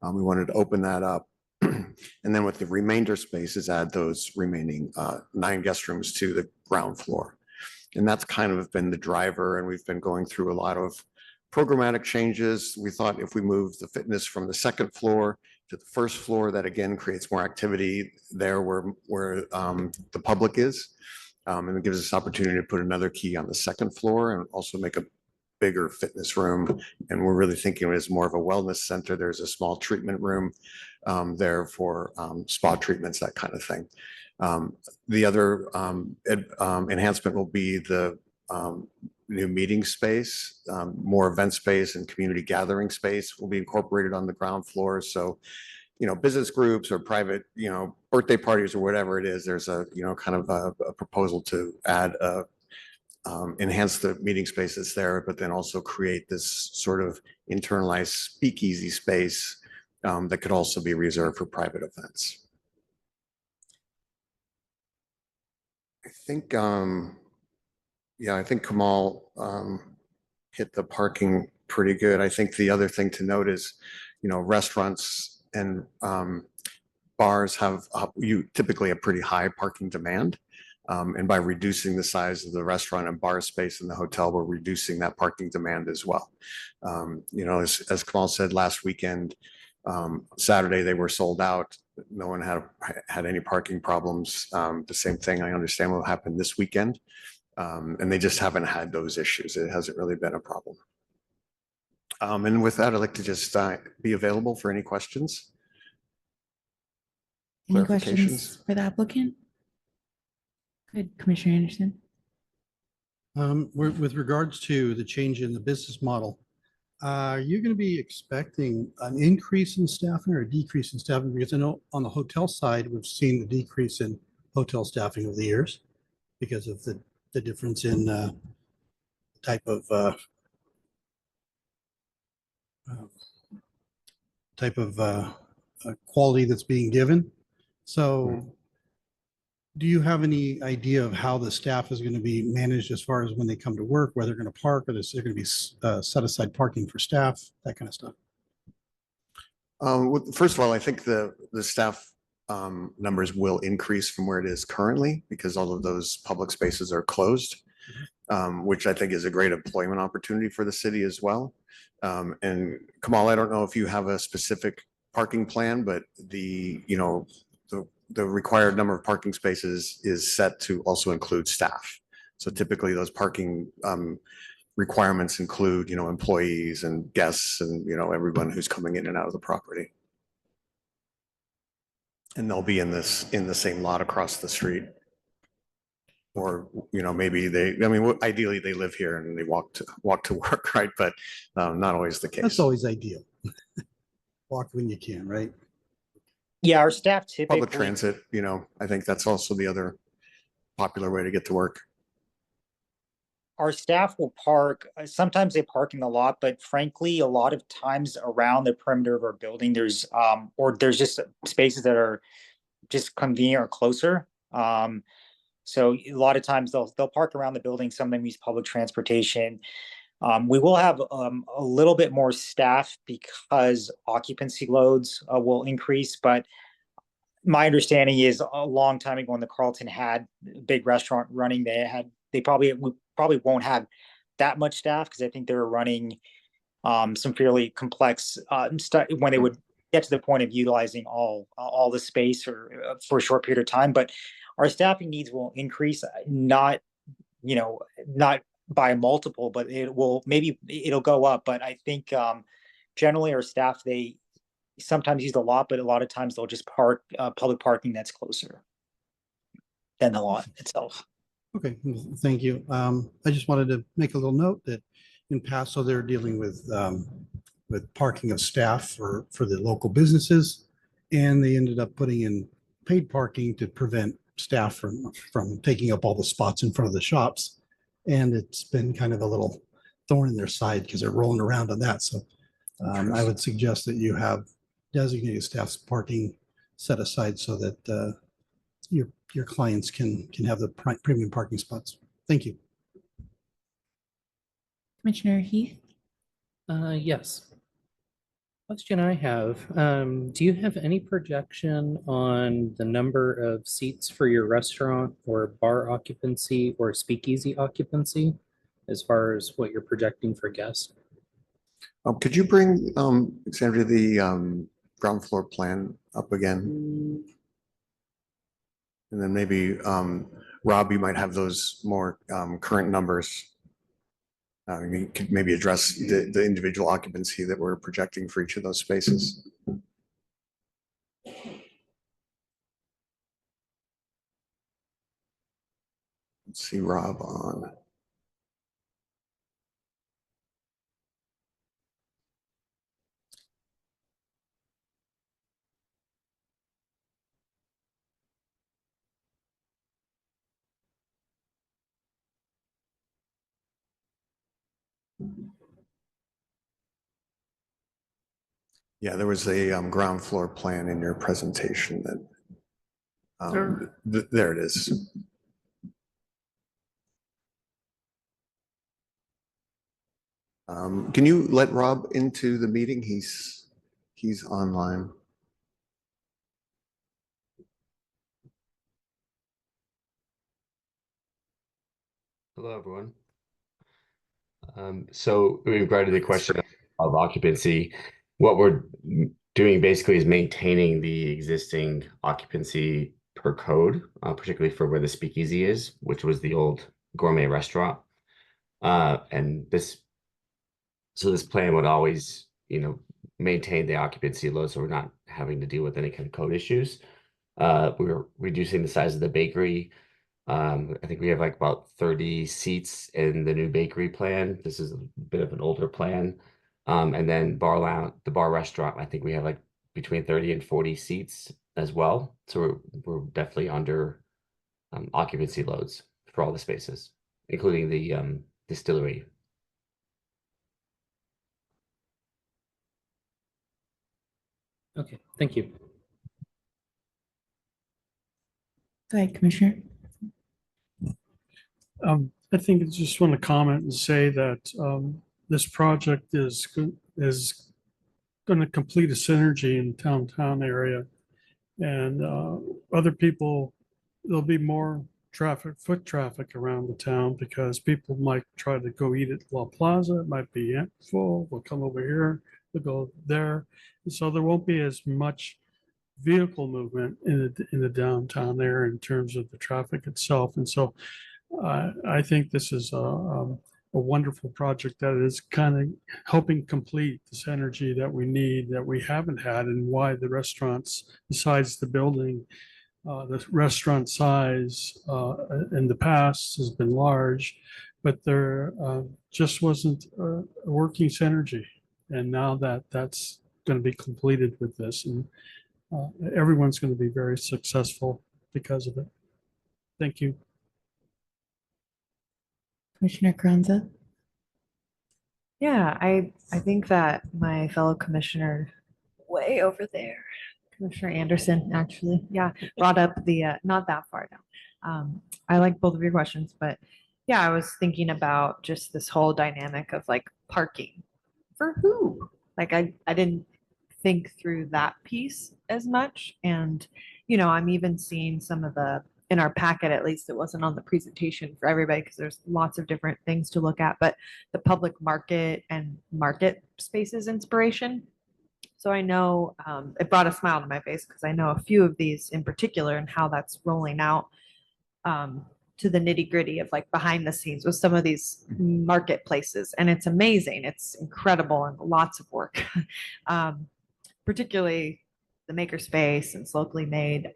We wanted to open that up. And then with the remainder spaces, add those remaining 9 guest rooms to the ground floor. And that's kind of been the driver. And we've been going through a lot of programmatic changes. We thought if we move the fitness from the second floor to the first floor, that again creates more activity there where the public is. And it gives us opportunity to put another key on the second floor and also make a bigger fitness room. And we're really thinking of it as more of a wellness center. There's a small treatment room there for spa treatments, that kind of thing. The other enhancement will be the new meeting space, more event space and community gathering space will be incorporated on the ground floor. So, you know, business groups or private, you know, birthday parties or whatever it is, there's a, you know, kind of a proposal to add enhance the meeting space that's there, but then also create this sort of internalized speakeasy space that could also be reserved for private events. I think, yeah, I think Kamal hit the parking pretty good. I think the other thing to note is, you know, restaurants and bars have typically a pretty high parking demand. And by reducing the size of the restaurant and bar space in the hotel, we're reducing that parking demand as well. You know, as Kamal said last weekend, Saturday, they were sold out. No one had any parking problems. The same thing, I understand, will happen this weekend. And they just haven't had those issues. It hasn't really been a problem. And with that, I'd like to just be available for any questions. Any questions for the applicant? Good, Commissioner Anderson. With regards to the change in the business model, are you going to be expecting an increase in staffing or a decrease in staffing? Because I know on the hotel side, we've seen the decrease in hotel staffing over the years because of the difference in type of quality that's being given. So do you have any idea of how the staff is going to be managed as far as when they come to work, where they're going to park, or is there going to be set aside parking for staff, that kind of stuff? Well, first of all, I think the staff numbers will increase from where it is currently because all of those public spaces are closed, which I think is a great employment opportunity for the city as well. And Kamal, I don't know if you have a specific parking plan, but the required number of parking spaces is set to also include staff. So typically those parking requirements include, employees and guests and, everyone who's coming in and out of the property. And they'll be in the same lot across the street. Or, maybe ideally they live here and they walk to work, right? But not always the case. That's always ideal. Walk when you can, right? Yeah, our staff typically. Public transit, I think that's also the other popular way to get to work. Our staff will park, sometimes they park in the lot, but frankly, a lot of times around the perimeter of our building, there's just spaces that are just convenient or closer. So a lot of times they'll park around the building, some of them use public transportation. We will have a little bit more staff because occupancy loads will increase, but my understanding is a long time ago when the Carlton had a big restaurant running, we probably won't have that much staff because I think they were running some fairly complex stuff when they would get to the point of utilizing all the space or for a short period of time. But our staffing needs will increase, not by a multiple, but it'll go up. But I think generally our staff, they sometimes use the lot, but a lot of times they'll just park public parking that's closer than the lot itself. Okay, thank you. I just wanted to make a little note that in Paso, they're dealing with parking of staff for the local businesses. And they ended up putting in paid parking to prevent staff from taking up all the spots in front of the shops. And it's been kind of a little thorn in their side because they're rolling around on that. So I would suggest that you have designated staff's parking set aside so that your clients can have the premium parking spots. Thank you. Commissioner Heath? Yes. Question I have, do you have any projection on the number of seats for your restaurant or bar occupancy or speakeasy occupancy as far as what you're projecting for guests? Could you bring Sandra the ground floor plan up again? And then maybe Rob, you might have those more current numbers. You could maybe address the individual occupancy that we're projecting for each of those spaces. Let's see Rob on. Yeah, there was a ground floor plan in your presentation that there it is. Can you let Rob into the meeting? He's online. Hello, everyone. So regarding the question of occupancy, what we're doing basically is maintaining the existing occupancy per code, particularly for where the speakeasy is, which was the old gourmet restaurant. And this plan would always, maintain the occupancy load, so we're not having to deal with any kind of code issues. We're reducing the size of the bakery. I think we have like about 30 seats in the new bakery plan. This is a bit of an older plan. And then the bar restaurant, I think we have like between 30 and 40 seats as well. So we're definitely under occupancy loads for all the spaces, including the distillery. Okay, thank you. Go ahead, Commissioner. I think I just want to comment and say that this project is going to complete a synergy in the downtown area. And other people, there'll be more foot traffic around the town because people might try to go eat at La Plaza. It might be full. We'll come over here. to go there. And so there won't be as much vehicle movement in the downtown there in terms of the traffic itself. And so I think this is a wonderful project that is kind of helping complete this energy that we need, that we haven't had, and why the restaurants, besides the building, the restaurant size in the past has been large, but there just wasn't a working synergy. And now that that's going to be completed with this, and everyone's going to be very successful because of it. Thank you. Commissioner Carranza? Yeah, I think that my fellow commissioner way over there, Commissioner Anderson, actually, yeah, brought up the, not that far down. I like both of your questions, but yeah, I was thinking about just this whole dynamic of like parking for who? Like I didn't think through that piece as much. And, you know, I'm even seeing some of the, in our packet, at least it wasn't on the presentation for everybody because there's lots of different things to look at, but the public market and market spaces inspiration. So I know it brought a smile to my face because I know a few of these in particular and how that's rolling out to the nitty gritty of like behind the scenes with some of these marketplaces. And it's amazing. It's incredible and lots of work, particularly the makerspace and it's locally made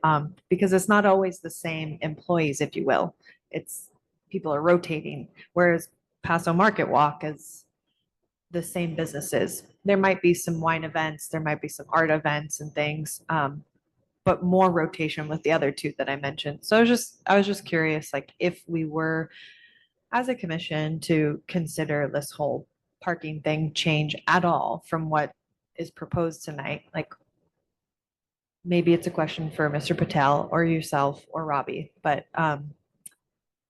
because it's not always the same employees, if you will. It's people are rotating, whereas Paso Market Walk is the same businesses. There might be some wine events, there might be some art events and things, but more rotation with the other two that I mentioned. So I was just curious, like if we were as a commission to consider this whole parking thing change at all from what is proposed tonight, like maybe it's a question for Mr. Patel or yourself or Robbie, but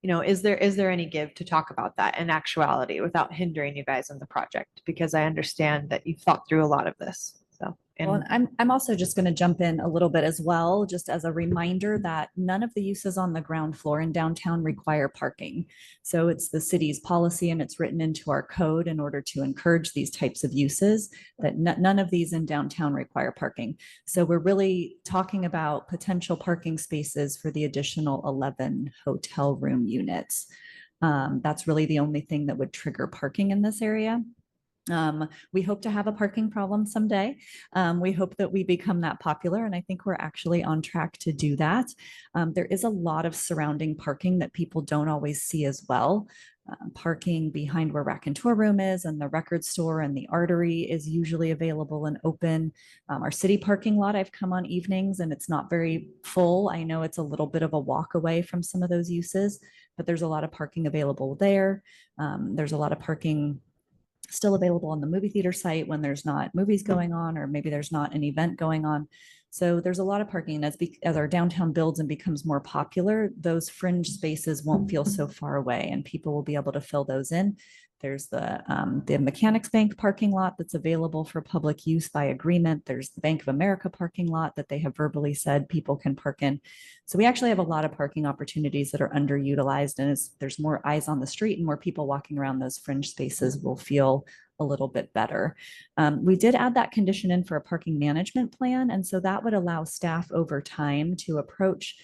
you know, is there any give to talk about that in actuality without hindering you guys in the project? Because I understand that you've thought through a lot of this. So, Well, I'm also just going to jump in a little bit as well, just as a reminder that none of the uses on the ground floor in downtown require parking. So it's the city's policy and it's written into our code in order to encourage these types of uses that none of these in downtown require parking. So we're really talking about potential parking spaces for the additional 11 hotel room units. That's really the only thing that would trigger parking in this area. We hope to have a parking problem someday. We hope that we become that popular, and I think we're actually on track to do that. There is a lot of surrounding parking that people don't always see as well. Parking behind where Raconteur Room is and the record store and the artery is usually available and open. Our city parking lot, I've come on evenings and it's not very full. I know it's a little bit of a walk away from some of those uses, but there's a lot of parking available there. There's a lot of parking still available on the movie theater site when there's not movies going on, or maybe there's not an event going on. So there's a lot of parking. As our downtown builds and becomes more popular, those fringe spaces won't feel so far away and people will be able to fill those in. There's the Mechanics Bank parking lot that's available for public use by agreement. There's the Bank of America parking lot that they have verbally said people can park in. So we actually have a lot of parking opportunities that are underutilized, and as there's more eyes on the street and more people walking around, those fringe spaces will feel a little bit better. We did add that condition in for a parking management plan, and so that would allow staff over time to approach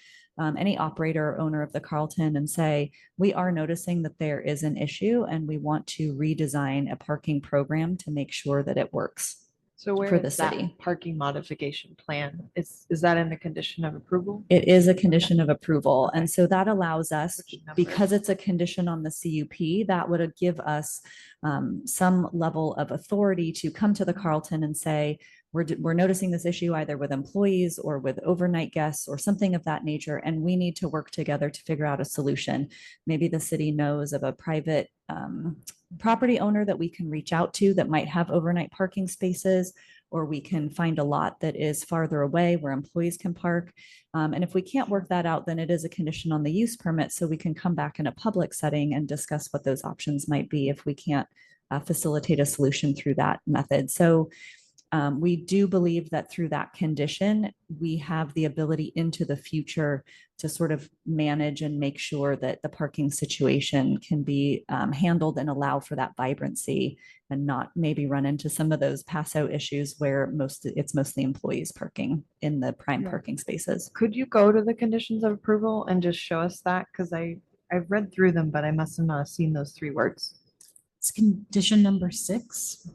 any operator or owner of the Carlton and say, we are noticing that there is an issue and we want to redesign a parking program to make sure that it works. So where for the is that city. parking modification plan? Is that in the condition of approval? It is a condition of approval. And so that allows us, Which number? because it's a condition on the CUP, that would give us some level of authority to come to the Carlton and say, we're noticing this issue either with employees or with overnight guests or something of that nature, and we need to work together to figure out a solution. Maybe the city knows of a private property owner that we can reach out to that might have overnight parking spaces, or we can find a lot that is farther away where employees can park. And if we can't work that out, then it is a condition on the use permit, so we can come back in a public setting and discuss what those options might be if we can't facilitate a solution through that method. So We do believe that through that condition, we have the ability into the future to sort of manage and make sure that the parking situation can be handled and allow for that vibrancy and not maybe run into some of those Paso issues where it's mostly employees parking in the prime Yeah. parking spaces. Could you go to the conditions of approval and just show us that? Because I've read through them, but I must have not seen those 3 words. It's condition number 6.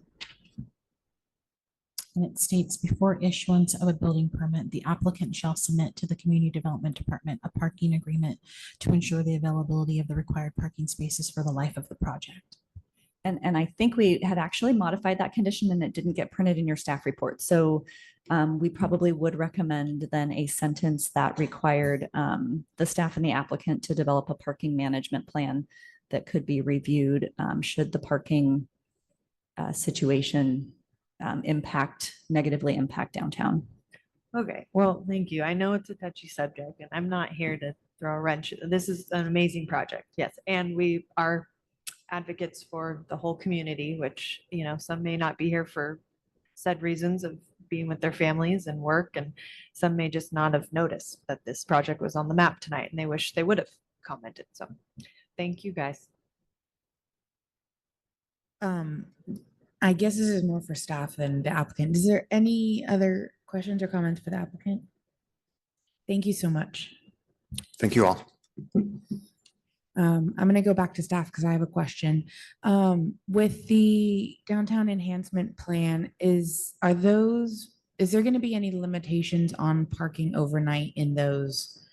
And it states, before issuance of a building permit, the applicant shall submit to the Community Development Department a parking agreement to ensure the availability of the required parking spaces for the life of the project. And I think we had actually modified that condition and it didn't get printed in your staff report. So we probably would recommend then a sentence that required the staff and the applicant to develop a parking management plan that could be reviewed should the parking situation negatively impact downtown. Okay, well, thank you. I know it's a touchy subject and I'm not here to throw a wrench. This is an amazing project. Yes. And we are advocates for the whole community, which, you know, some may not be here for said reasons of being with their families and work, and some may just not have noticed that this project was on the map tonight and they wish they would have commented. So thank you guys. I guess this is more for staff than the applicant. Is there any other questions or comments for the applicant? Thank you so much. Thank you all. I'm gonna go back to staff because I have a question. With the downtown enhancement plan, is there gonna be any limitations on parking overnight in those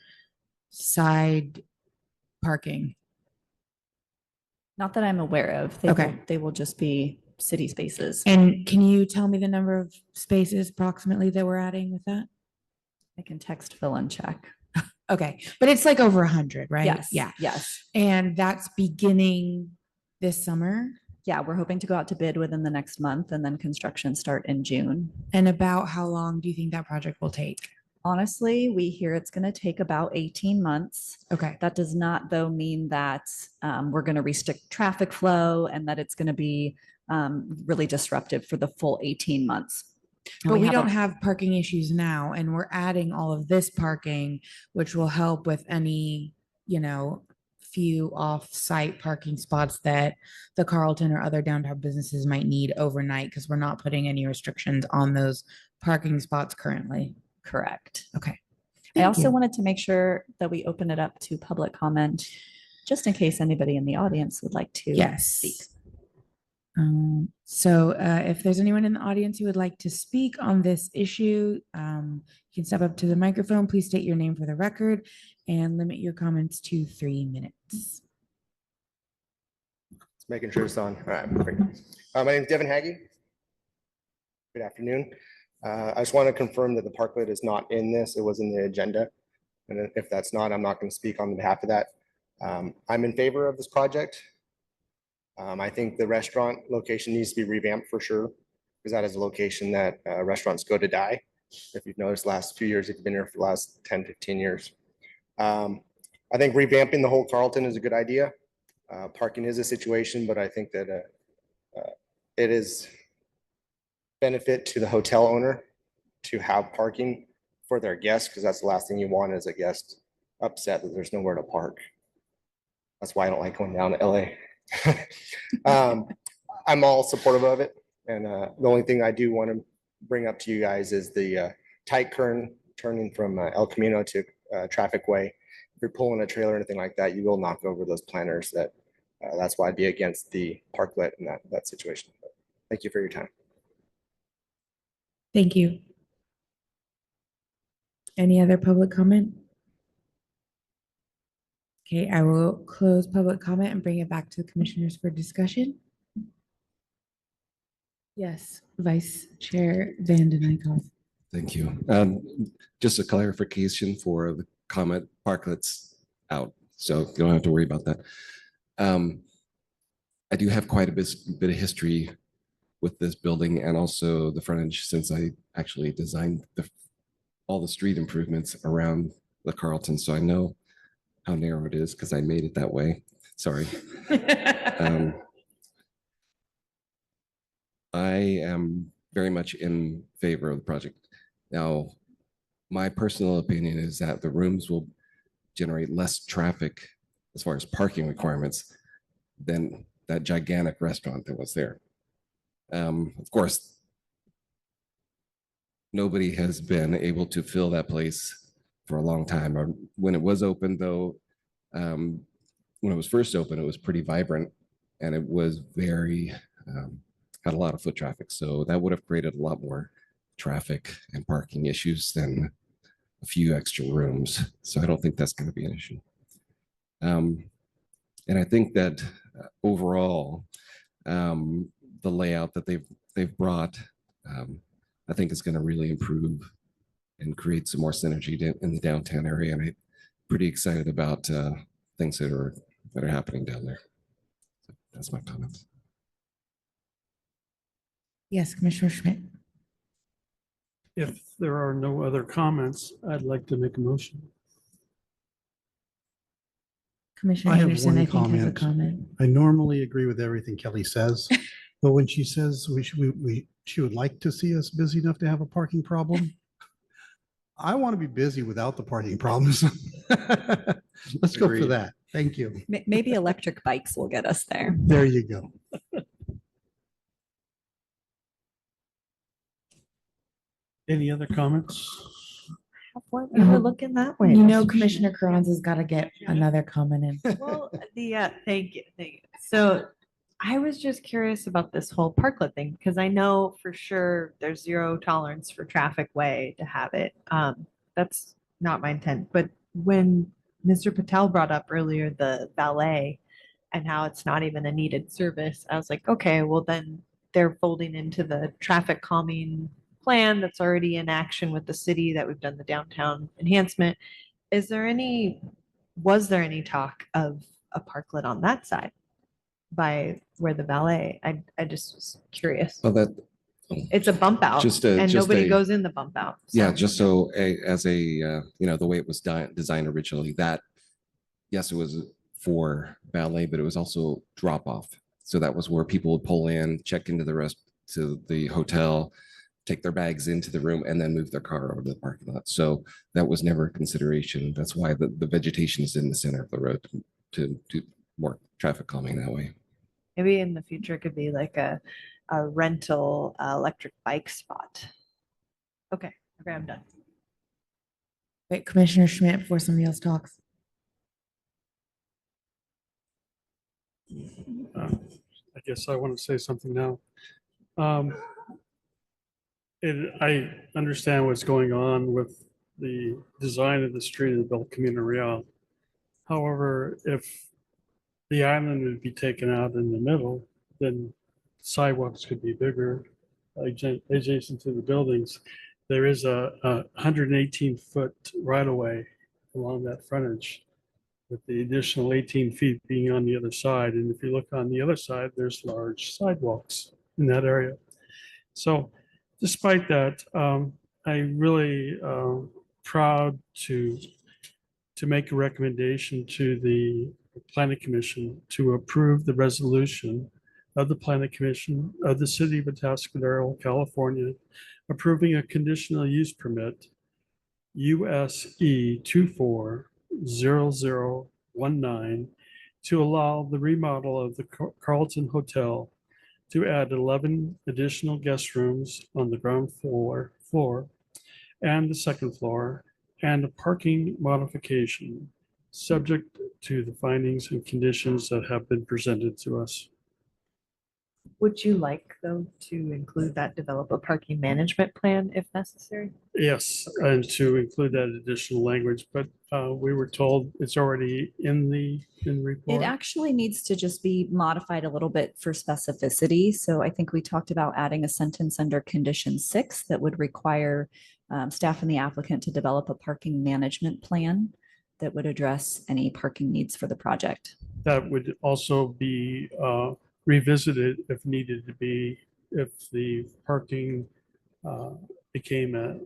side parking? Not that I'm aware of. Okay. They will just be city spaces. And can you tell me the number of spaces approximately that we're adding with that? I can text Phil and check. Okay, but it's like over 100, right? Yes. Yeah. Yes. And that's beginning this summer? Yeah, we're hoping to go out to bid within the next month and then construction start in June. And about how long do you think that project will take? Honestly, we hear it's going to take about 18 months. Okay. That does not, though, mean that we're going to restrict traffic flow and that it's going to be really disruptive for the full 18 months. And But we have don't a- have parking issues now, and we're adding all of this parking, which will help with any, few off-site parking spots that the Carlton or other downtown businesses might need overnight, because we're not putting any restrictions on those parking spots currently. Correct. Okay. I Thank also you. wanted to make sure that we open it up to public comment, just in case anybody in the audience would like to Yes. speak. So if there's anyone in the audience who would like to speak on this issue, you can step up to the microphone. Please state your name for the record and limit your comments to 3 minutes. Just making sure it's on. All right, perfect. My name is Devin Haggy. Good afternoon. I just want to confirm that the parklet is not in this. It was in the agenda. And if that's not, I'm not going to speak on behalf of that. I'm in favor of this project. I think the restaurant location needs to be revamped for sure, because that is a location that restaurants go to die. If you've noticed last few years, if you've been here for the last 10, 15 years. I think revamping the whole Carlton is a good idea. Parking is a situation, but I think that it is benefit to the hotel owner to have parking for their guests, because that's the last thing you want is a guest upset that there's nowhere to park. That's why I don't like going down to LA. I'm all supportive of it. And the only thing I do want to bring up to you guys is the tight turn turning from El Camino to Traffic Way. If you're pulling a trailer or anything like that, you will knock over those planters. That's why I'd be against the parklet in that situation. But thank you for your time. Thank you. Any other public comment? Okay, I will close public comment and bring it back to the commissioners for discussion. Yes, Vice Chair Vanden Eyck. Thank you. Just a clarification for the comment, parklets out, so you don't have to worry about that. I do have quite a bit of history with this building and also the frontage, since I actually designed all the street improvements around the Carlton, so I know how narrow it is because I made it that way. Sorry. I am very much in favor of the project. Now, my personal opinion is that the rooms will generate less traffic as far as parking requirements than that gigantic restaurant that was there. Of course, nobody has been able to fill that place for a long time. When it was open, though, when it was first open, it was pretty vibrant and it was very, had a lot of foot traffic. So that would have created a lot more traffic and parking issues than a few extra rooms. So I don't think that's going to be an issue. And I think that overall, the layout that they've brought, I think is going to really improve and create some more synergy in the downtown area. And I'm pretty excited about things that are happening down there. So that's my comments. Yes, Commissioner Schmidt. If there are no other comments, I'd like to make a motion. Commissioner I have Anderson, one I think, has a comment. comment. I normally agree with everything Kelly says, but when she says she would like to see us busy enough to have a parking problem, I want to be busy without the parking problems. Let's go for Agreed. that. Thank you. Maybe electric bikes will get us there. There you go. Any other comments? What? You were looking that way. You know, Commissioner Carranza has got to get another comment in. Well, thank you. So I was just curious about this whole parklet thing, because I know for sure there's zero tolerance for traffic way to have it. That's not my intent. But when Mr. Patel brought up earlier the valet and how it's not even a needed service, I was like, okay, well then they're folding into the traffic calming plan that's already in action with the city that we've done the downtown enhancement. Was there any talk of a parklet on that side by where the valet? I just was curious. Well, It's a bump out and nobody goes in the bump out. Yeah, just so as a the way it was designed originally, that yes, it was for ballet, but it was also drop off. So that was where people would pull in, check into to the hotel, take their bags into the room, and then move their car over to the parking lot. So that was never a consideration. That's why the vegetation is in the center of the road to do more traffic calming that way. Maybe in the future it could be like a rental electric bike spot. Okay, I'm done. Wait, Commissioner Schmidt, before somebody else talks. I guess I want to say something now. I understand what's going on with the design of the street of El Camino Real. However, if the island would be taken out in the middle, then sidewalks could be bigger adjacent to the buildings. There is a 118-foot right-of-way along that frontage, with the additional 18 feet being on the other side. And if you look on the other side, there's large sidewalks in that area. So despite that, I really proud to make a recommendation to the Planning Commission to approve the resolution of the Planning Commission of the City of Atascadero, California, approving a conditional use permit USE 240019 to allow the remodel of the Carlton Hotel to add 11 additional guest rooms on the ground floor and the second floor, and a parking modification subject to the findings and conditions that have been presented to us. Would you like though to include that develop a parking management plan if necessary? Yes, and to include that additional language, but we were told it's already in the report. It actually needs to just be modified a little bit for specificity. So I think we talked about adding a sentence under condition 6 that would require staff and the applicant to develop a parking management plan that would address any parking needs for the project. That would also be revisited if needed to be, if the parking became a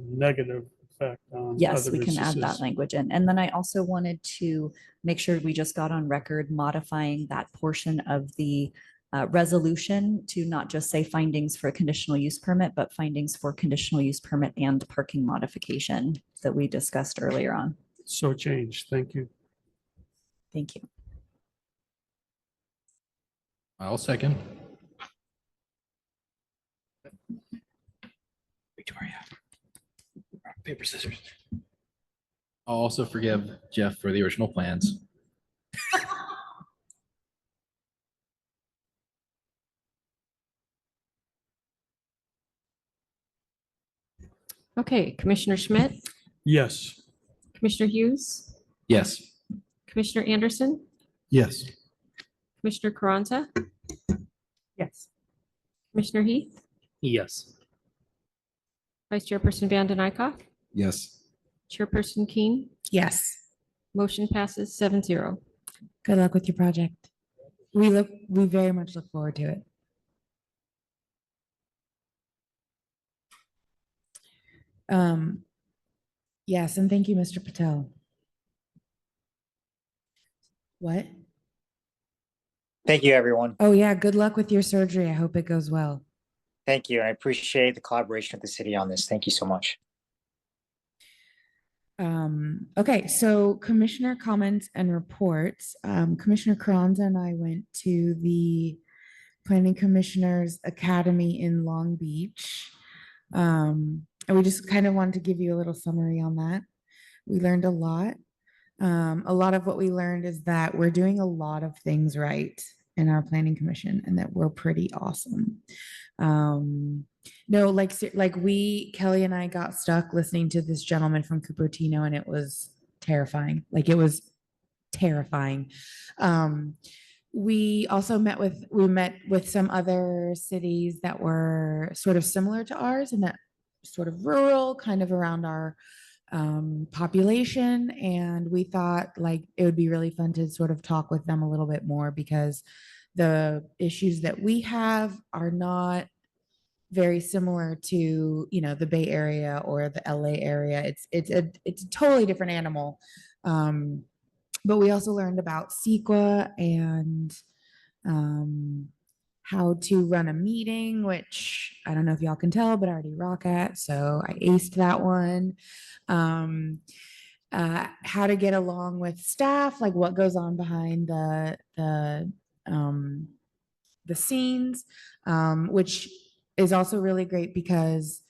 negative effect on Yes, other we can add that businesses. language in. And then I also wanted to make sure we just got on record modifying that portion of the resolution to not just say findings for a conditional use permit, but findings for conditional use permit and parking modification that we discussed earlier on. So changed. Thank you. Thank you. I'll second. Victoria. Rock, paper, scissors. I'll also forgive Jeff for the original plans. Okay, Commissioner Schmidt, Yes. Commissioner Hughes, Yes. Commissioner Anderson, Yes. Commissioner Carranza, Yes. Commissioner Heath, Yes. Vice Chairperson Vanden Eyck, Yes. Chairperson Keen, Yes. motion passes 7-0. Good luck with your project. We very much look forward to it. Yes, and thank you, Mr. Patel. What? Thank you, everyone. Oh, yeah, good luck with your surgery. I hope it goes well. Thank you. I appreciate the collaboration of the city on this. Thank you so much. Okay, so commissioner comments and reports. Commissioner Carranza and I went to the Planning Commissioners Academy in Long Beach. And we just kind of wanted to give you a little summary on that. We learned a lot. A lot of what we learned is that we're doing a lot of things right in our planning commission and that we're pretty awesome. No, like Kelly and I got stuck listening to this gentleman from Cupertino and it was terrifying. Like it was terrifying. We also met with some other cities that were sort of similar to ours and that sort of rural, kind of around our population. And we thought like it would be really fun to sort of talk with them a little bit more because the issues that we have are not very similar to, you know, the Bay Area or the LA area. It's a totally different animal. But we also learned about CEQA and how to run a meeting, which I don't know if y'all can tell, but I already rock at, so I aced that one. How to get along with staff, like what goes on behind the scenes, which is also really great because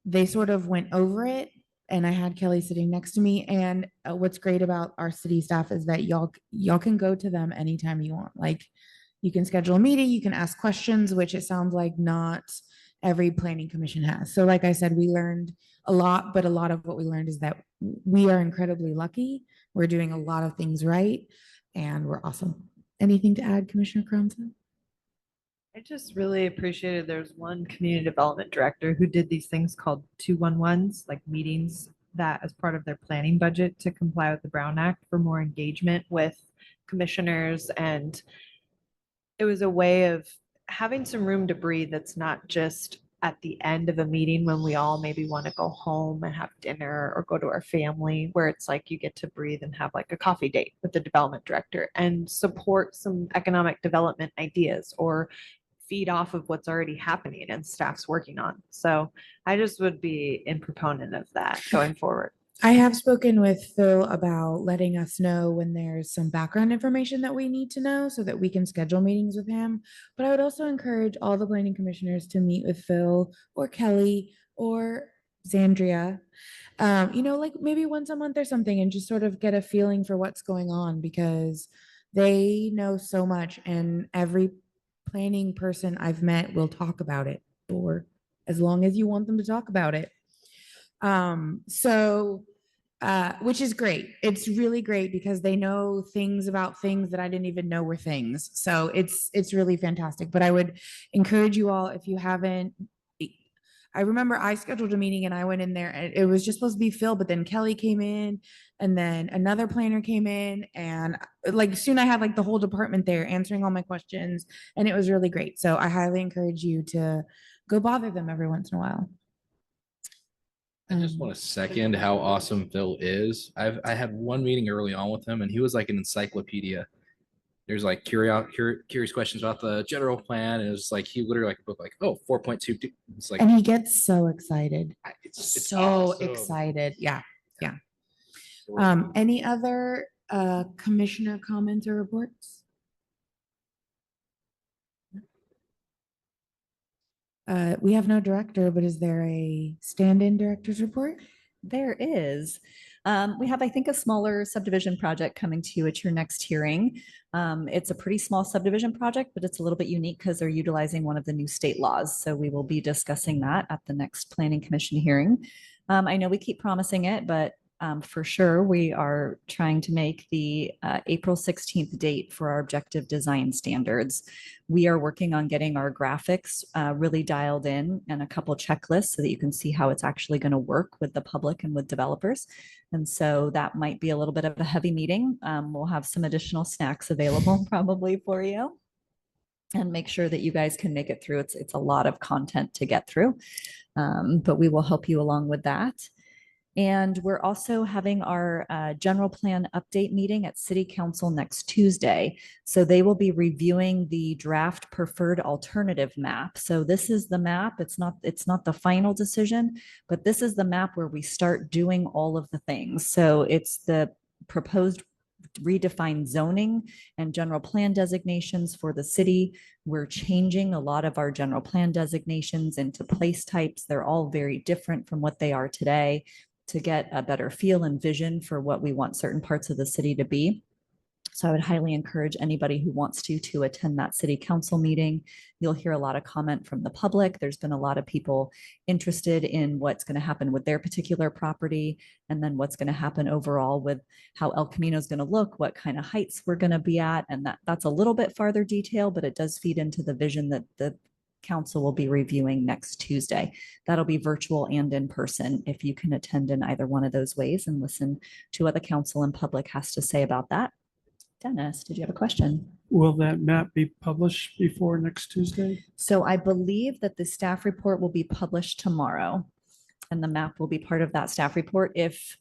they sort of went over it and I had Kelly sitting next to me. And what's great about our city staff is that y'all can go to them anytime you want. Like you can schedule a meeting, you can ask questions, which it sounds like not every planning commission has. So like I said, we learned a lot, but a lot of what we learned is that we are incredibly lucky. We're doing a lot of things right and we're awesome. Anything to add, Commissioner Carranza? I just really appreciated there's one community development director who did these things called 211s, like meetings that as part of their planning budget to comply with the Brown Act for more engagement with commissioners. And it was a way of having some room to breathe that's not just at the end of a meeting when we all maybe want to go home and have dinner or go to our family, where it's like you get to breathe and have like a coffee date with the development director and support some economic development ideas or feed off of what's already happening and staff's working on. So I just would be in proponent of that going forward. I have spoken with Phil about letting us know when there's some background information that we need to know so that we can schedule meetings with him. But I would also encourage all the planning commissioners to meet with Phil or Kelly or Zandria, you know, like maybe once a month or something and just sort of get a feeling for what's going on because they know so much and every planning person I've met will talk about it for as long as you want them to talk about it. Which is great. It's really great because they know things about things that I didn't even know were things. So it's really fantastic. But I would encourage you all, if you haven't, I remember I scheduled a meeting and I went in there and it was just supposed to be Phil, but then Kelly came in and then another planner came in and like soon I had like the whole department there answering all my questions and it was really great. So I highly encourage you to go bother them every once in a while. I just want to second how awesome Phil is. I had one meeting early on with him and he was like an encyclopedia. There's like curious questions about the general plan, and it's like he literally like book like, oh, 4.2. It's like And he gets so excited. it's So awesome. excited. Yeah, yeah. So Any other commissioner comments or reports? We have no director, but is there a stand-in director's report? There is. We have, I think, a smaller subdivision project coming to you at your next hearing. It's a pretty small subdivision project, but it's a little bit unique because they're utilizing one of the new state laws. So we will be discussing that at the next Planning Commission hearing. I know we keep promising it, but for sure, we are trying to make the April 16th date for our objective design standards. We are working on getting our graphics really dialed in and a couple checklists so that you can see how it's actually going to work with the public and with developers. And so that might be a little bit of a heavy meeting. We'll have some additional snacks available probably for you, and make sure that you guys can make it through. It's a lot of content to get through, but we will help you along with that. And we're also having our general plan update meeting at City Council next Tuesday. So they will be reviewing the draft preferred alternative map. So this is the map. It's not the final decision, but this is the map where we start doing all of the things. So it's the proposed redefined zoning and general plan designations for the city. We're changing a lot of our general plan designations into place types. They're all very different from what they are today, to get a better feel and vision for what we want certain parts of the city to be. So I would highly encourage anybody who wants to attend that city council meeting. You'll hear a lot of comment from the public. There's been a lot of people interested in what's going to happen with their particular property, and then what's going to happen overall with how El Camino is going to look, what kind of heights we're going to be at. And that's a little bit farther detail, but it does feed into the vision that the council will be reviewing next Tuesday. That'll be virtual and in person if you can attend in either one of those ways and listen to what the council and public has to say about that. Dennis, did you have a question? Will that map be published before next Tuesday? So I believe that the staff report will be published tomorrow, and the map will be part of that staff report. If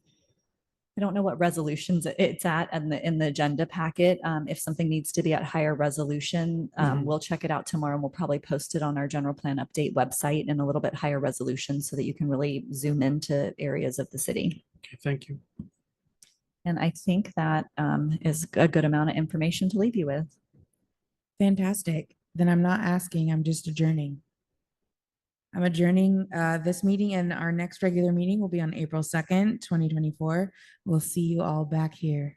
I don't know what resolutions it's at in the agenda packet. If something needs to be at higher resolution, we'll check it out tomorrow, and we'll probably post it on our general plan update website in a little bit higher resolution so that you can really zoom into areas of the city. Okay, thank you. And I think that is a good amount of information to leave you with. Fantastic. Then I'm not asking, I'm just adjourning. I'm adjourning this meeting, and our next regular meeting will be on April 2nd, 2024. We'll see you all back here.